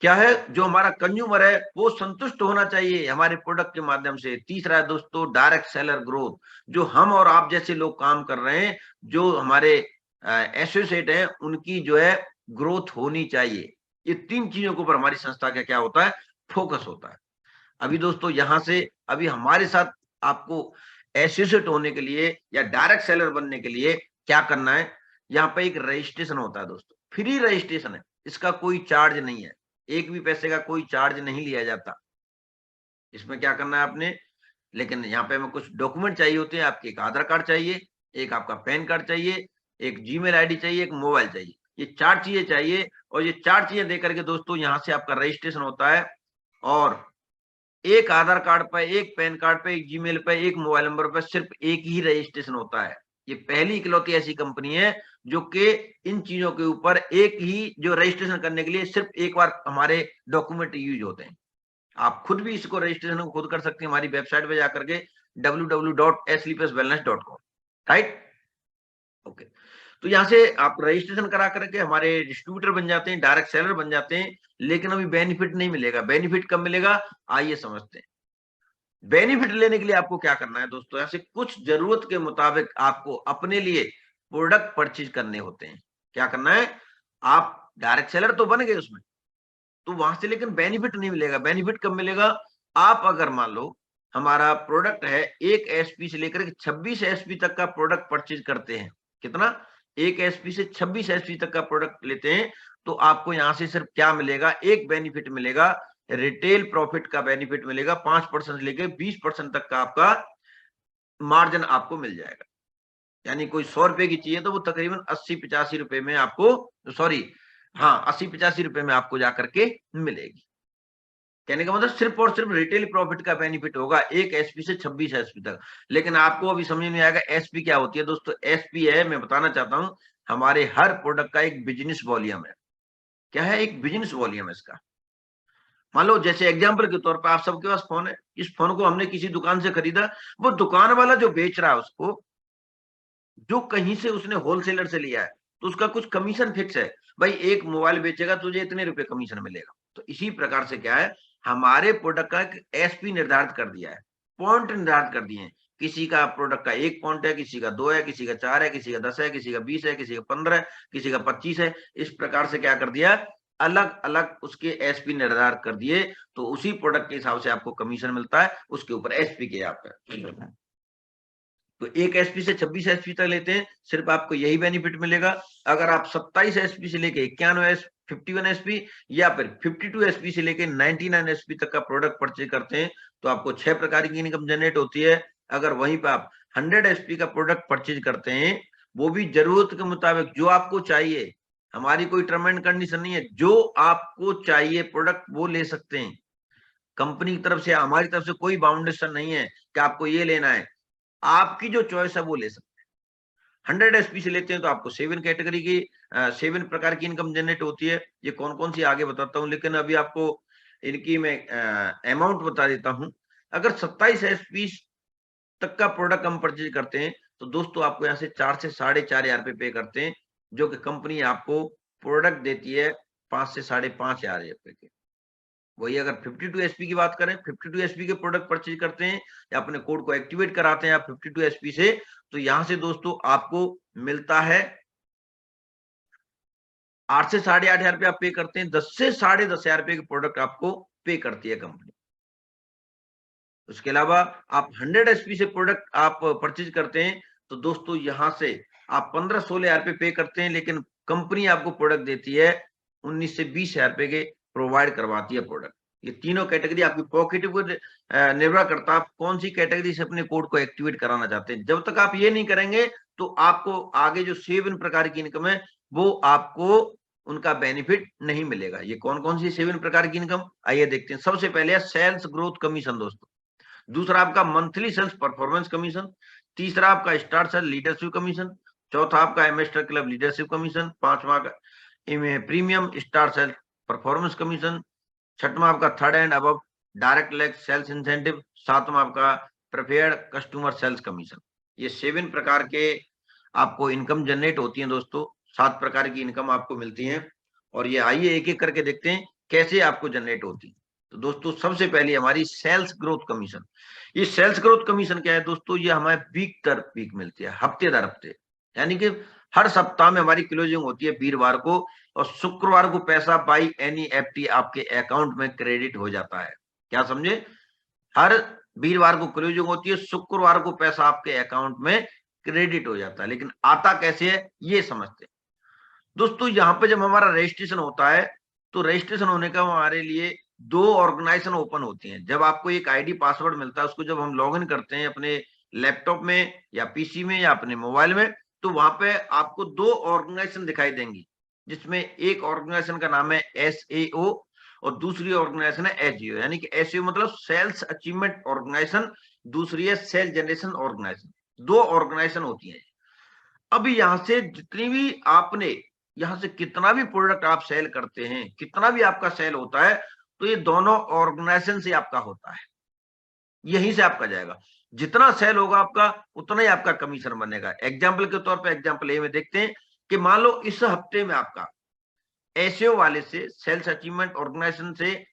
क्या है, जो हमारा कंज्यूमर है वो संतुष्ट होना चाहिए हमारे प्रोडक्ट के माध्यम से। तीसरा है दोस्तों डायरेक्ट सेलर ग्रोथ, जो हम और आप जैसे लोग काम कर रहे हैं, जो हमारे एसोसिएट हैं, उनकी जो है ग्रोथ होनी चाहिए। ये 3 चीजों के ऊपर हमारी संस्था का क्या होता है, फोकस होता है। अभी दोस्तों यहां से अभी हमारे साथ आपको एसोसिएट होने के लिए या डायरेक्ट सेलर बनने के लिए क्या करना है, यहाँ पे एक रजिस्ट्रेशन होता है दोस्तों, फ्री रजिस्ट्रेशन है, इसका कोई चार्ज नहीं है, एक भी पैसे का कोई चार्ज नहीं लिया जाता। इसमें क्या करना है आपने, लेकिन यहाँ पे हमें कुछ डॉक्यूमेंट चाहिए होते हैं, आपके एक आधार कार्ड चाहिए, एक आपका पैन कार्ड चाहिए, एक जीमेल आईडी चाहिए, एक मोबाइल चाहिए। ये 4 चीजें चाहिए, और ये 4 चीजें देकर के दोस्तों यहाँ से आपका रजिस्ट्रेशन होता है। और एक आधार कार्ड पे, एक पैन कार्ड पे, एक जीमेल पे, एक मोबाइल नंबर पे सिर्फ एक ही रजिस्ट्रेशन होता है। ये पहली इकलौती ऐसी कंपनी है जो कि इन चीजों के ऊपर एक ही जो रजिस्ट्रेशन करने के लिए सिर्फ एक बार हमारे डॉक्यूमेंट यूज होते हैं। आप खुद भी इसको रजिस्ट्रेशन को खुद कर सकते हैं हमारी वेबसाइट पे जाकर के www.sleeplesswellness.com, राइट। ओके, तो यहाँ से आप रजिस्ट्रेशन करा करके हमारे डिस्ट्रीब्यूटर बन जाते हैं, डायरेक्ट सेलर बन जाते हैं। लेकिन अभी बेनिफिट नहीं मिलेगा। बेनिफिट कब मिलेगा, आइए समझते हैं। बेनिफिट लेने के लिए आपको क्या करना है दोस्तों, ऐसे कुछ जरूरत के मुताबिक आपको अपने लिए प्रोडक्ट परचेज करने होते हैं। क्या करना है, आप डायरेक्ट सेलर तो बन गए उसमें, तो वहां से लेकिन बेनिफिट नहीं मिलेगा। बेनिफिट कब मिलेगा, आप अगर मान लो हमारा प्रोडक्ट है 1 एसपी से लेकर के 26 एसपी तक का प्रोडक्ट परचेज करते हैं। कितना, 1 एसपी से 26 एसपी तक का प्रोडक्ट लेते हैं, तो आपको यहाँ से सिर्फ क्या मिलेगा, एक बेनिफिट मिलेगा, रिटेल प्रॉफिट का बेनिफिट मिलेगा। 5% लेके 20% तक का आपका मार्जिन आपको मिल जाएगा। यानी कोई 100 रुपए की चीज है तो वो तकरीबन 80-85 रुपए में आपको, सॉरी हाँ 80-85 रुपए में आपको जाकर के मिलेगी। कहने का मतलब सिर्फ और सिर्फ रिटेल प्रॉफिट का बेनिफिट होगा 1 एसपी से 26 एसपी तक। लेकिन आपको अभी समझ में आएगा एसपी क्या होती है दोस्तों। एसपी है, मैं बताना चाहता हूं, हमारे हर प्रोडक्ट का एक बिजनेस वॉल्यूम है। क्या है, एक बिजनेस वॉल्यूम है इसका। मान लो जैसे एग्जांपल के तौर पर आप सबके पास फोन है, इस फोन को हमने किसी दुकान से खरीदा, वो दुकान वाला जो बेच रहा है उसको, जो कहीं से उसने होलसेलर से लिया है, तो उसका कुछ कमीशन फिक्स है। भाई एक मोबाइल बेचेगा तुझे इतने रुपए कमीशन मिलेगा। तो इसी प्रकार से क्या है, हमारे प्रोडक्ट का एक एसपी निर्धारित कर दिया है, पॉइंट निर्धारित कर दिए हैं। किसी का प्रोडक्ट का 1 पॉइंट है, किसी का 2 है, किसी का 4 है, किसी का 10 है, किसी का 20 है, किसी का 15 है, किसी का 25 है। इस प्रकार से क्या कर दिया, अलग अलग उसके एसपी निर्धारित कर दिए। तो उसी प्रोडक्ट के हिसाब से आपको कमीशन मिलता है, उसके ऊपर एसपी के आप तो 1 एसपी से 26 एसपी तक लेते हैं, सिर्फ आपको यही बेनिफिट मिलेगा। अगर आप 27 एसपी से लेके 51 एसपी या फिर 52 एसपी से लेके 99 एसपी तक का प्रोडक्ट परचेज करते हैं, तो आपको 6 प्रकार की इनकम जनरेट होती है। अगर वहीं पर आप 100 एसपी का प्रोडक्ट परचेज करते हैं, वो भी जरूरत के मुताबिक जो आपको चाहिए, हमारी कोई टर्म एंड कंडीशन नहीं है, जो आपको चाहिए प्रोडक्ट वो ले सकते हैं। कंपनी की तरफ से, हमारी तरफ से कोई बाउंडेशन नहीं है कि आपको ये लेना है। आपकी जो चॉइस है वो ले सकते हैं। 100 एसपी से लेते हैं तो आपको 7 कैटेगरी की 7 प्रकार की इनकम जनरेट होती है। ये कौन कौन सी आगे बताता हूं, लेकिन अभी आपको इनकी मैं अमाउंट बता देता हूं। अगर 27 एसपी तक का प्रोडक्ट हम परचेज करते हैं, तो दोस्तों आपको यहाँ से 4 से 4,500 रुपए पे करते हैं, जो कि कंपनी आपको प्रोडक्ट देती है 5 से 5,500 रुपए के। वही अगर 52 एसपी की बात करें, 52 एसपी के प्रोडक्ट परचेज करते हैं या अपने कोड को एक्टिवेट कराते हैं आप 52 एसपी से, तो यहां से दोस्तों आपको मिलता है 8 से 8,500 रुपये आप पे करते हैं, 10 से 10,500 रुपये के प्रोडक्ट आपको पे करती है कंपनी। उसके अलावा आप 100 एसपी से प्रोडक्ट आप परचेज करते हैं, तो दोस्तों यहां से आप 15-16,000 रुपये पे करते हैं, लेकिन कंपनी आपको प्रोडक्ट देती है 19 से 20,000 रुपये के प्रोवाइड करवाती है प्रोडक्ट। ये तीनों कैटेगरी आपकी पॉकेट पर निर्भर करता है, आप कौन सी कैटेगरी से अपने कोड को एक्टिवेट कराना चाहते हैं। जब तक आप ये नहीं करेंगे, तो आपको आगे जो 7 प्रकार की इनकम है, वो आपको उनका बेनिफिट नहीं मिलेगा। ये कौन कौन सी 7 प्रकार की इनकम, आइए देखते हैं। सबसे पहले है सेल्स ग्रोथ कमीशन दोस्तों, दूसरा आपका मंथली सेल्स परफॉर्मेंस कमीशन, तीसरा आपका स्टार सेल लीडरशिप कमीशन, चौथा आपका एम्बेसडर क्लब लीडरशिप कमीशन, पांचवा का premium star sale performance commission, छठवां आपका third and above direct leg sales incentive, सातवां आपका प्रिपेयर्ड कस्टमर सेल्स कमीशन। ये 7 प्रकार के आपको इनकम जनरेट होती है दोस्तों। 7 प्रकार की इनकम आपको मिलती है, और ये आइए एक एक करके देखते हैं कैसे आपको जनरेट होती है। तो दोस्तों सबसे पहले हमारी सेल्स ग्रोथ कमीशन। ये सेल्स ग्रोथ कमीशन क्या है दोस्तों, ये हमें वीक दर वीक मिलती है, हफ्ते दर हफ्ते। यानी कि हर सप्ताह में हमारी क्लोजिंग होती है वीरवार को, और शुक्रवार को पैसा बाई एनईएफटी आपके अकाउंट में क्रेडिट हो जाता है। क्या समझे, हर वीरवार को क्लोजिंग होती है, शुक्रवार को पैसा आपके अकाउंट में क्रेडिट हो जाता है। लेकिन आता कैसे है ये समझते हैं दोस्तों। यहाँ पे जब हमारा रजिस्ट्रेशन होता है, तो रजिस्ट्रेशन होने का हमारे लिए 2 ऑर्गेनाइजेशन ओपन होती हैं। जब आपको एक आईडी पासवर्ड मिलता है, उसको जब हम लॉगिन करते हैं अपने लैपटॉप में या पीसी में या अपने मोबाइल में, तो वहां पे आपको 2 ऑर्गेनाइजेशन दिखाई देंगी। जिसमें एक ऑर्गेनाइजेशन का नाम है SAO और दूसरी ऑर्गेनाइजेशन है SGO, यानी कि SAO मतलब सेल्स अचीवमेंट ऑर्गेनाइजेशन, दूसरी है सेल जनरेशन ऑर्गेनाइजेशन। दो ऑर्गेनाइजेशन होती है। अभी यहां से जितनी भी आपने यहां से कितना भी प्रोडक्ट आप सेल करते हैं, कितना भी आपका सेल होता है, तो ये दोनों ऑर्गेनाइजेशन से आपका होता है, यहीं से आपका जाएगा। जितना सेल होगा आपका उतना ही आपका कमीशन बनेगा। एग्जाम्पल के तौर पर एग्जाम्पल ए में देखते हैं कि मान लो इस हफ्ते में आपका एसओ वाले से, सेल्स अचीवमेंट ऑर्गेनाइजेशन से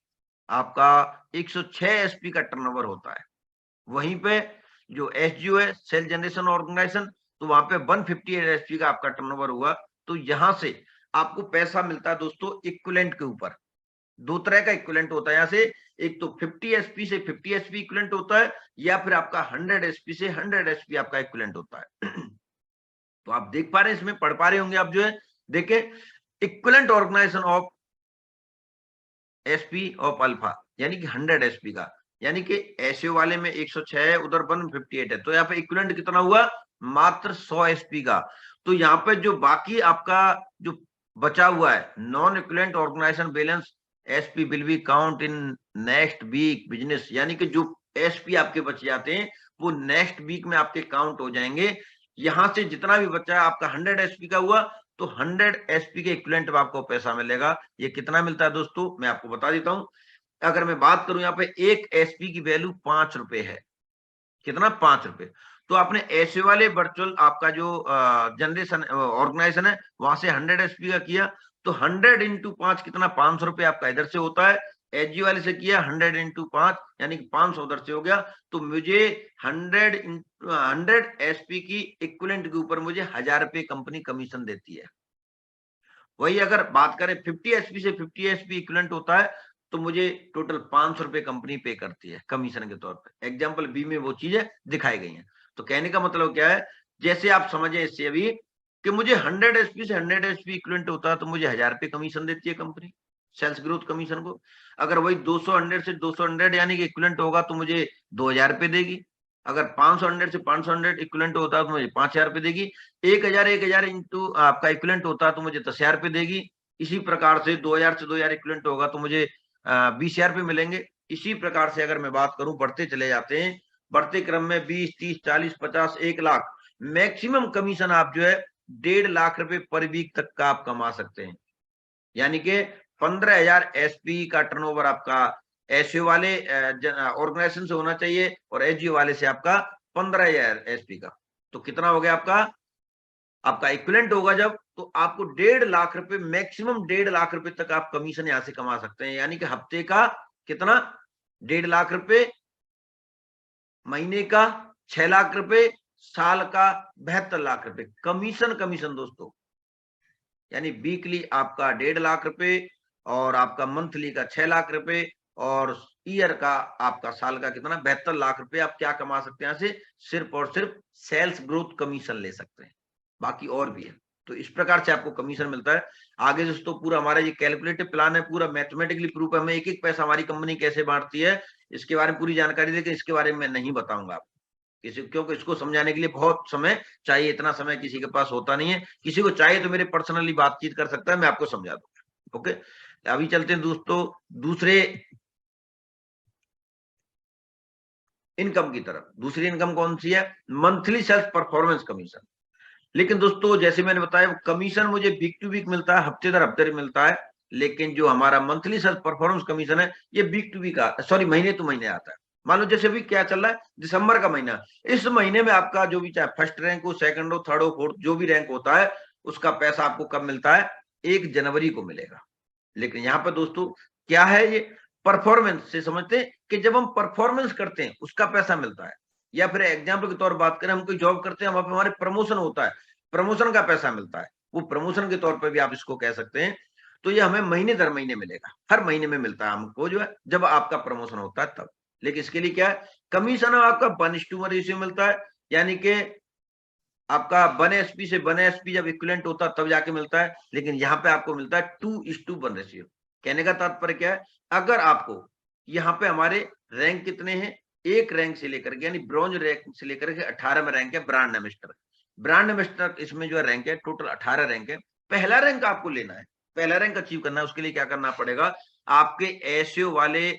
आपका 106 एसपी का टर्नओवर होता है। वहीं पे जो एसजीओ है, सेल जनरेशन ऑर्गेनाइजेशन, तो वहां पे 158 एसपी का आपका टर्नओवर हुआ। तो यहां से आपको पैसा मिलता है दोस्तों इक्विवेलेंट के ऊपर। दो तरह का इक्विवेलेंट होता है यहाँ से, एक तो 50 एसपी से 50 एसपी इक्विवेलेंट होता है, या फिर आपका 100 एसपी से 100 एसपी आपका इक्विवेलेंट होता है। तो आप देख पा रहे हैं, इसमें पढ़ पा रहे होंगे आप, जो है देखें, equivalent organization of SP of alpha, यानी कि 100 एसपी का, यानी कि एसओ वाले में 106 है, उधर 158 है, तो यहाँ पे इक्विवेलेंट कितना हुआ, मात्र 100 एसपी का। तो यहाँ पे जो बाकी आपका जो बचा हुआ है non equivalent organization balance SP will be count in next week business, यानी कि जो एसपी आपके बच जाते हैं वो नेक्स्ट वीक में आपके काउंट हो जाएंगे। यहां से जितना भी बचा आपका 100 एसपी का हुआ, तो 100 एसपी के इक्विवेलेंट में आपको पैसा मिलेगा। ये कितना मिलता है दोस्तों, मैं आपको बता देता हूं। अगर मैं बात करूं, यहाँ पे एक एसपी की वैल्यू 5 रुपए है। कितना, 5 रुपए। तो आपने ऐसे वाले वर्चुअल आपका जो जनरेशन ऑर्गेनाइजेशन है वहां से 100 एसपी का किया, तो 100 इंटू 5 कितना, 500 रुपए आपका इधर से होता है। एचजी वाले से किया 100 इंटू 5, यानी कि 500 उधर से हो गया। तो मुझे 100 एसपी की इक्विवेलेंट के ऊपर मुझे 1000 रुपए कंपनी कमीशन देती है। वही अगर बात करें 50 एसपी से 50 एसपी इक्विवेलेंट होता है, तो मुझे टोटल 500 रुपए कंपनी पे करती है कमीशन के तौर पर। एग्जाम्पल बी में वो चीजें दिखाई गई हैं। तो कहने का मतलब क्या है, जैसे आप समझे इससे अभी कि मुझे 100 एसपी से 100 एसपी इक्विवेलेंट होता है, तो मुझे 1000 रुपए कमीशन देती है कंपनी, सेल्स ग्रोथ कमीशन को। अगर वही 200 100 से 200 100 यानी कि इक्विवेलेंट होगा, तो मुझे 2000 रुपए देगी। अगर 500 100 से 500 100 इक्विवेलेंट होता है, तो मुझे 5000 रुपए देगी। 1000 इंटू आपका इक्विवेलेंट होता है, तो मुझे 10,000 रुपए देगी। इसी प्रकार से 2000 से 2000 इक्विवेलेंट होगा, तो मुझे 20,000 रुपए मिलेंगे। इसी प्रकार से अगर मैं बात करूं, बढ़ते चले जाते हैं, बढ़ते क्रम में 20 30 40 50 1 लाख, मैक्सिमम कमीशन आप जो है 1.5 लाख रुपए पर वीक तक का आप कमा सकते हैं। यानी कि 15,000 एसपी का टर्नओवर आपका एसओ वाले ऑर्गेनाइजेशन से होना चाहिए, और एचजीओ वाले से आपका 15,000 एसपी का। तो कितना हो गया आपका इक्विवेलेंट होगा जब, तो आपको 1.5 लाख रुपए, मैक्सिमम 1.5 लाख रुपए तक आप कमीशन यहां से कमा सकते हैं। यानी कि हफ्ते का कितना, 1.5 लाख रुपए, महीने का 6 लाख रुपए, साल का 72 लाख रुपए कमीशन दोस्तों। यानी वीकली आपका 1.5 लाख रुपए, और आपका मंथली का 6 लाख रुपए, और ईयर का आपका, साल का कितना, 72 लाख रुपए आप क्या कमा सकते हैं यहाँ से, सिर्फ और सिर्फ सेल्स ग्रोथ कमीशन ले सकते हैं। बाकी और भी है। तो इस प्रकार से आपको कमीशन मिलता है। आगे दोस्तों पूरा हमारा ये कैलकुलेटिव प्लान है, पूरा मैथमेटिकली प्रूफ है, हमें एक एक पैसा हमारी कंपनी कैसे बांटती है इसके बारे में पूरी जानकारी, लेकिन इसके बारे में मैं नहीं बताऊंगा आपको, क्योंकि इसको समझाने के लिए बहुत समय चाहिए, इतना समय किसी के पास होता नहीं है। किसी को चाहिए तो मेरे पर्सनली बातचीत कर सकता है, मैं आपको समझा दूंगा। ओके, अभी चलते हैं दोस्तों दूसरे इनकम की तरफ। दूसरी इनकम कौन सी है, मंथली सेल्स परफॉर्मेंस कमीशन। लेकिन दोस्तों जैसे मैंने बताया, कमीशन मुझे वीक टू वीक मिलता है, हफ्ते दर हफ्ते मिलता है। लेकिन जो हमारा मंथली सेल्स परफॉर्मेंस कमीशन है, ये वीक टू वीक, सॉरी महीने टू महीने आता है। मान लो जैसे अभी क्या चल रहा है, दिसंबर का महीना, इस महीने में आपका जो भी चाहे फर्स्ट रैंक हो, सेकंड हो, थर्ड हो, फोर्थ, जो भी रैंक होता है, उसका पैसा आपको कब मिलता है, 1 जनवरी को मिलेगा। लेकिन यहाँ पर दोस्तों क्या है, ये परफॉर्मेंस से समझते हैं कि जब हम परफॉर्मेंस करते हैं उसका पैसा मिलता है। या फिर एग्जाम्पल के तौर पर बात करें, हम कोई जॉब करते हैं, वहां पर हमारे प्रमोशन होता है, प्रमोशन का पैसा मिलता है, वो प्रमोशन के तौर पर भी आप इसको कह सकते हैं। तो ये हमें महीने दर महीने मिलेगा, हर महीने में मिलता है हमको, जो है जब आपका प्रमोशन होता है तब। लेकिन इसके लिए क्या है, कमीशन आपका 1:1 रेशियो मिलता है। यानी कि आपका 1 एसपी से 1 एसपी जब इक्विवेलेंट होता है तब जाके मिलता है। लेकिन यहाँ पे आपको मिलता है 2:1 रेशियो। कहने का तात्पर्य क्या है, अगर आपको यहाँ पे हमारे रैंक कितने हैं, एक रैंक से लेकर के, यानी ब्रॉन्ज रैंक से लेकर के 18 में रैंक है ब्रांड एम्बेसडर। ब्रांड एम्बेसडर इसमें जो है रैंक है, टोटल 18 रैंक है। पहला रैंक आपको लेना है, पहला रैंक अचीव करना है। उसके लिए क्या करना पड़ेगा, आपके एसईओ वाले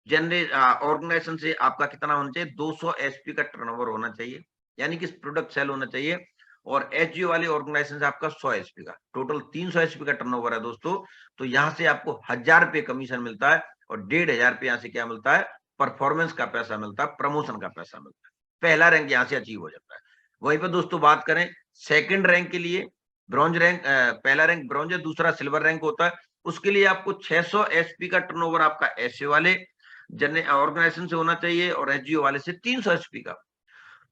ऑर्गेनाइजेशन से आपका कितना होना चाहिए, 200 एसपी का टर्नओवर होना चाहिए, यानी कि प्रोडक्ट सेल होना चाहिए। और एचजीओ वाले ऑर्गेनाइजेशन से आपका 100 एसपी का, टोटल 300 एसपी का टर्नओवर है दोस्तों। तो यहाँ से आपको 1000 रुपये कमीशन मिलता है और 1500 रुपये यहाँ से क्या मिलता है, परफॉर्मेंस का पैसा मिलता है, प्रमोशन का पैसा मिलता है। पहला रैंक यहाँ से अचीव हो जाता है। वहीं पर दोस्तों बात करें सेकंड रैंक के लिए, ब्रॉन्ज रैंक, पहला रैंक ब्रॉन्ज है, दूसरा सिल्वर रैंक होता है। उसके लिए आपको 600 एसपी का टर्नओवर आपका एसए वाले ऑर्गेनाइजेशन से होना चाहिए और एचजीओ वाले से 300 एसपी का।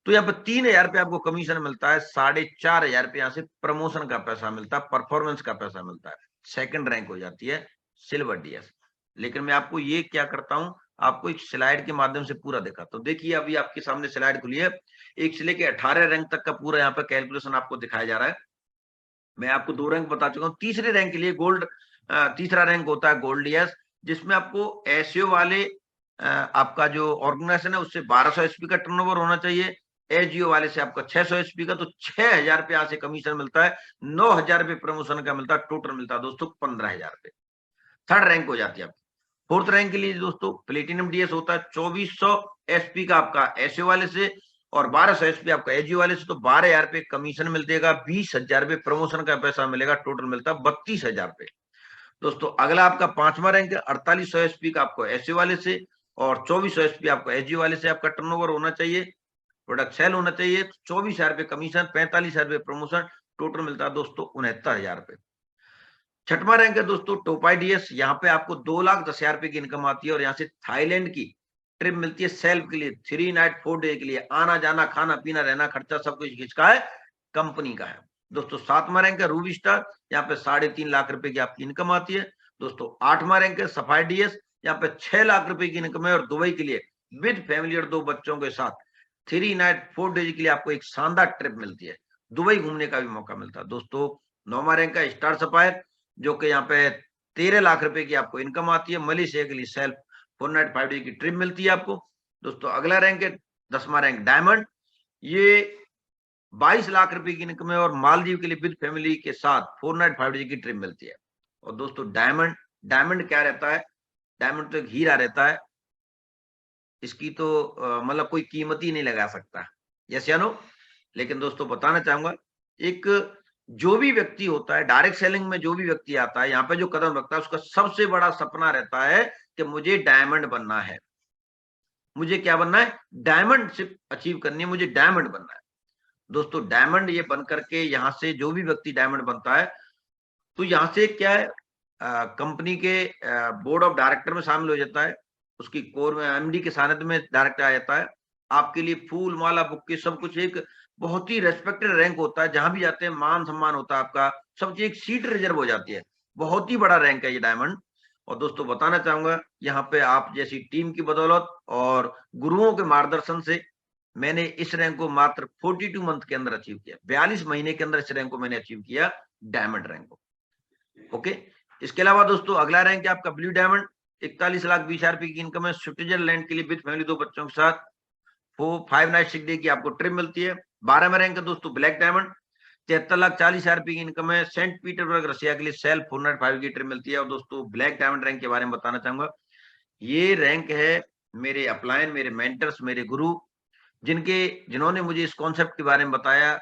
तो यहाँ पर 3000 रुपये आपको कमीशन मिलता है, 4500 रुपये यहाँ से प्रमोशन का पैसा मिलता है, परफॉर्मेंस का पैसा मिलता है। सेकंड रैंक हो जाती है सिल्वर डीएस। लेकिन मैं आपको ये क्या करता हूं, आपको एक स्लाइड के माध्यम से पूरा दिखाता हूं। देखिए अभी आपके सामने स्लाइड खुली है, 1 से लेकर 18 रैंक तक का पूरा यहाँ पे कैलकुलेशन आपको दिखाया जा रहा है। मैं आपको 2 रैंक बता चुका हूँ। तीसरे रैंक के लिए गोल्ड, तीसरा रैंक होता है गोल्ड डीएस, जिसमें आपको एसईओ वाले आपका जो ऑर्गेनाइजेशन है उससे 1200 एसपी का टर्नओवर होना चाहिए, एजीओ वाले से आपका 600 एसपी का, तो 6000 रुपये यहाँ से कमीशन मिलता है, 9000 रुपये प्रमोशन का मिलता है, टोटल मिलता है दोस्तों 15000 रुपये। थर्ड रैंक हो जाती है आपकी। फोर्थ रैंक के लिए दोस्तों प्लेटिनम डीएस होता है, 2400 एसपी का आपका एसए वाले से और 1200 एसपी आपका एजीओ वाले से, तो 12000 रुपये कमीशन मिलेगा, 20000 रुपये प्रमोशन का पैसा मिलेगा, टोटल मिलता है 32000 रुपये। दोस्तों अगला आपका 5वां रैंक है, 4800 एसपी का आपको एसए वाले से और 2400 एसपी आपको एजीओ वाले से आपका टर्नओवर होना चाहिए, प्रोडक्ट सेल होना चाहिए। 24,000 रुपये कमीशन, 45,000 रुपये प्रमोशन, टोटल मिलता है दोस्तों 69,000 रुपये। छठवां रैंक है दोस्तों टोपाई डीएस, यहाँ पे आपको 2,10,000 रुपये की इनकम आती है और यहाँ से थाईलैंड की ट्रिप मिलती है सेल्फ के लिए, 3 नाइट 4 डे के लिए, आना जाना खाना पीना रहना खर्चा सब कुछ किसका है, कंपनी का है दोस्तों। 7वां रैंक है रूबी स्टार, यहाँ पे 3.5 लाख रुपए की आपकी इनकम आती है दोस्तों। 8वां रैंक है सफाई डीएस, यहाँ पे 6 लाख रुपए की इनकम है और दुबई के लिए विद फैमिली और 2 बच्चों के साथ 3 नाइट 4 डेज के लिए आपको एक शानदार ट्रिप मिलती है, दुबई घूमने का भी मौका मिलता है दोस्तों। 9वां रैंक है स्टार सफायर, जो कि यहाँ पे 13 लाख रुपए की आपको इनकम आती है, मलेशिया के लिए सेल्फ 4 नाइट 5 डे की ट्रिप मिलती है आपको दोस्तों। अगला रैंक है 10वां रैंक डायमंड, ये 22 लाख रुपए की इनकम है और मालदीव के लिए विद फैमिली के साथ 4 नाइट 5 डे की ट्रिप मिलती है। और दोस्तों डायमंड क्या रहता है, डायमंड तो एक हीरा रहता है, इसकी तो मतलब कोई कीमत ही नहीं लगा सकता, यस या नो। लेकिन दोस्तों बताना चाहूंगा, एक जो भी व्यक्ति होता है डायरेक्ट सेलिंग में, जो भी व्यक्ति आता है यहाँ पे जो कदम रखता है, उसका सबसे बड़ा सपना रहता है कि मुझे डायमंड बनना है, मुझे क्या बनना है, डायमंड शिप अचीव करनी है, मुझे डायमंड बनना है दोस्तों। डायमंड ये बन करके यहाँ से जो भी व्यक्ति डायमंड बनता है, तो यहाँ से क्या है, कंपनी के बोर्ड ऑफ डायरेक्टर में शामिल हो जाता है, उसकी कोर में एमडी के सानिध्य में डायरेक्टर आ जाता है। आपके लिए फूल माला बुक्के सब कुछ, एक बहुत ही रेस्पेक्टेड रैंक होता है, जहां भी जाते हैं मान सम्मान होता है आपका, सब चीज एक सीट रिजर्व हो जाती है, बहुत ही बड़ा रैंक है ये डायमंड। और दोस्तों बताना चाहूंगा, यहाँ पे आप जैसी टीम की बदौलत और गुरुओं के मार्गदर्शन से मैंने इस रैंक को मात्र 42 मंथ के अंदर अचीव किया, 42 महीने के अंदर इस रैंक को मैंने अचीव किया, डायमंड रैंक को। ओके, इसके अलावा दोस्तों अगला रैंक है आपका ब्लू डायमंड, 41,20,000 रुपए की इनकम है, स्विट्जरलैंड के लिए विद फैमिली 2 बच्चों के साथ 5 नाइट 6 डे की आपको ट्रिप मिलती है। 12वां रैंक है दोस्तों ब्लैक डायमंड, 73,40,000 रुपए की इनकम है, सेंट पीटर्सबर्ग रशिया के लिए सेल्फ 4 नाइट 5 की ट्रिप मिलती है। और दोस्तों ब्लैक डायमंड रैंक के बारे में बताना चाहूंगा, ये रैंक है मेरे अपलाइन, मेरे मेंटर्स, मेरे गुरु, जिन्होंने मुझे इस कॉन्सेप्ट के बारे में बताया,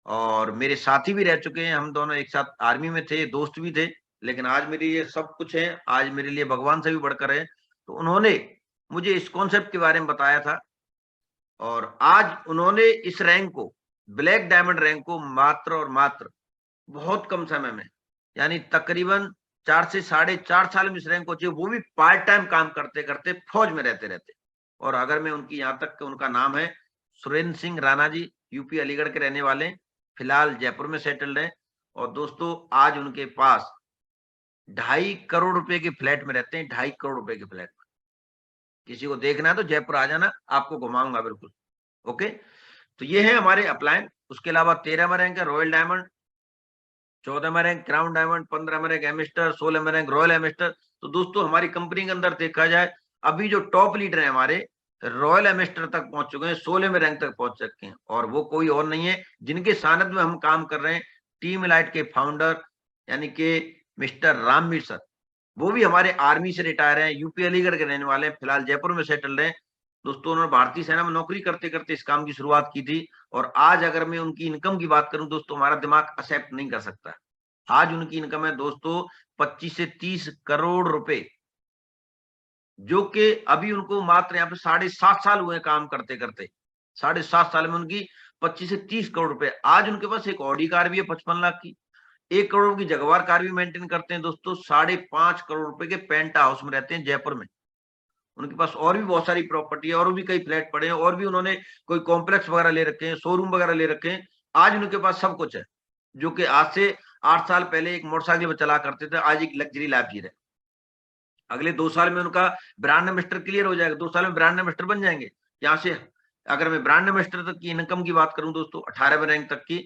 और मेरे साथी भी रह चुके हैं, हम दोनों एक साथ आर्मी में थे, दोस्त भी थे, लेकिन आज मेरे लिए सब कुछ है, आज मेरे लिए भगवान से भी बढ़कर है। तो उन्होंने मुझे इस कॉन्सेप्ट के बारे में बताया था और आज उन्होंने इस रैंक को, ब्लैक डायमंड रैंक को मात्र और मात्र बहुत कम समय में, यानी तकरीबन 4 से 4.5 साल में इस रैंक को अचीव, वो भी पार्ट टाइम काम करते करते, फौज में रहते रहते। और अगर मैं उनकी, यहाँ तक उनका नाम है सुरेंद्र सिंह राणा जी, यूपी अलीगढ़ के रहने वाले, फिलहाल जयपुर में सेटल्ड है। और दोस्तों आज उनके पास 2.5 करोड़ रुपए के फ्लैट में रहते हैं, 2.5 करोड़ रुपए के फ्लैट में। किसी को देखना है तो जयपुर आ जाना, आपको घुमाऊंगा बिल्कुल। ओके, तो ये है हमारे अपलाइन। उसके अलावा 13वां रैंक है रॉयल डायमंड, 14वां रैंक क्राउन डायमंड, 15वां रैंक एमिस्टर, 16वां रैंक रॉयल एमिस्टर। तो दोस्तों हमारी कंपनी के अंदर देखा जाए, अभी जो टॉप लीडर है हमारे, रॉयल एमिस्टर तक पहुंच चुके हैं, 16वें रैंक तक पहुंच चुके हैं, और वो कोई और नहीं है, जिनके सानिध्य में हम काम कर रहे हैं, टीम इलाइट के फाउंडर यानी कि मिस्टर रामवीर सर, वो भी हमारे आर्मी से रिटायर हैं, यूपी अलीगढ़ के रहने वाले हैं, फिलहाल जयपुर में सेटल्ड हैं। दोस्तों उन्होंने भारतीय सेना में नौकरी करते करते इस काम की शुरुआत की थी, और आज अगर मैं उनकी इनकम की बात करूं दोस्तों, हमारा दिमाग एक्सेप्ट नहीं कर सकता। आज उनकी इनकम है दोस्तों 25 से 30 करोड़ रुपए, जो कि अभी उनको मात्र यहाँ पे 7.5 साल हुए काम करते करते। 7.5 साल में उनकी 25 से 30 करोड़ रुपए। आज उनके पास एक ऑडी कार भी है 55 लाख की, 1 करोड़ की जगवार कार भी मेंटेन करते हैं दोस्तों, 5.5 करोड़ रुपए के पेंट हाउस में रहते हैं जयपुर में। उनके पास और भी बहुत सारी प्रॉपर्टी है, और भी कई फ्लैट पड़े हैं, और भी उन्होंने कोई कॉम्प्लेक्स वगैरह ले रखे हैं, शोरूम वगैरह ले रखे हैं। आज उनके पास सब कुछ है, जो कि आज से 8 साल पहले एक मोटरसाइकिल चला करते थे, आज एक लग्जरी लाइफ जी रहे। अगले 2 साल में उनका ब्रांड एम्बेसडर क्लियर हो जाएगा, 2 साल में ब्रांड एम्बेसडर बन जाएंगे। यहाँ से अगर मैं ब्रांड एम्बेसडर तक की इनकम की बात करूं दोस्तों 18वें रैंक तक की,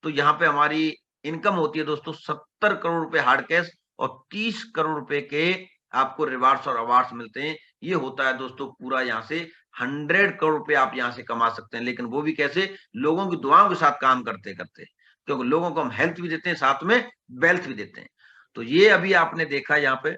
तो यहाँ पे हमारी इनकम होती है दोस्तों 70 करोड़ रुपए हार्ड कैश, और 30 करोड़ रुपए के आपको रिवार्ड्स और अवार्ड्स मिलते हैं। ये होता है दोस्तों पूरा यहाँ से 100 करोड़ रुपए आप यहाँ से कमा सकते हैं, लेकिन वो भी कैसे? लोगों की दुआओं के साथ काम करते करते, क्योंकि लोगों को हम हेल्थ भी देते हैं, साथ में वेल्थ भी देते हैं। तो ये अभी आपने देखा यहाँ पे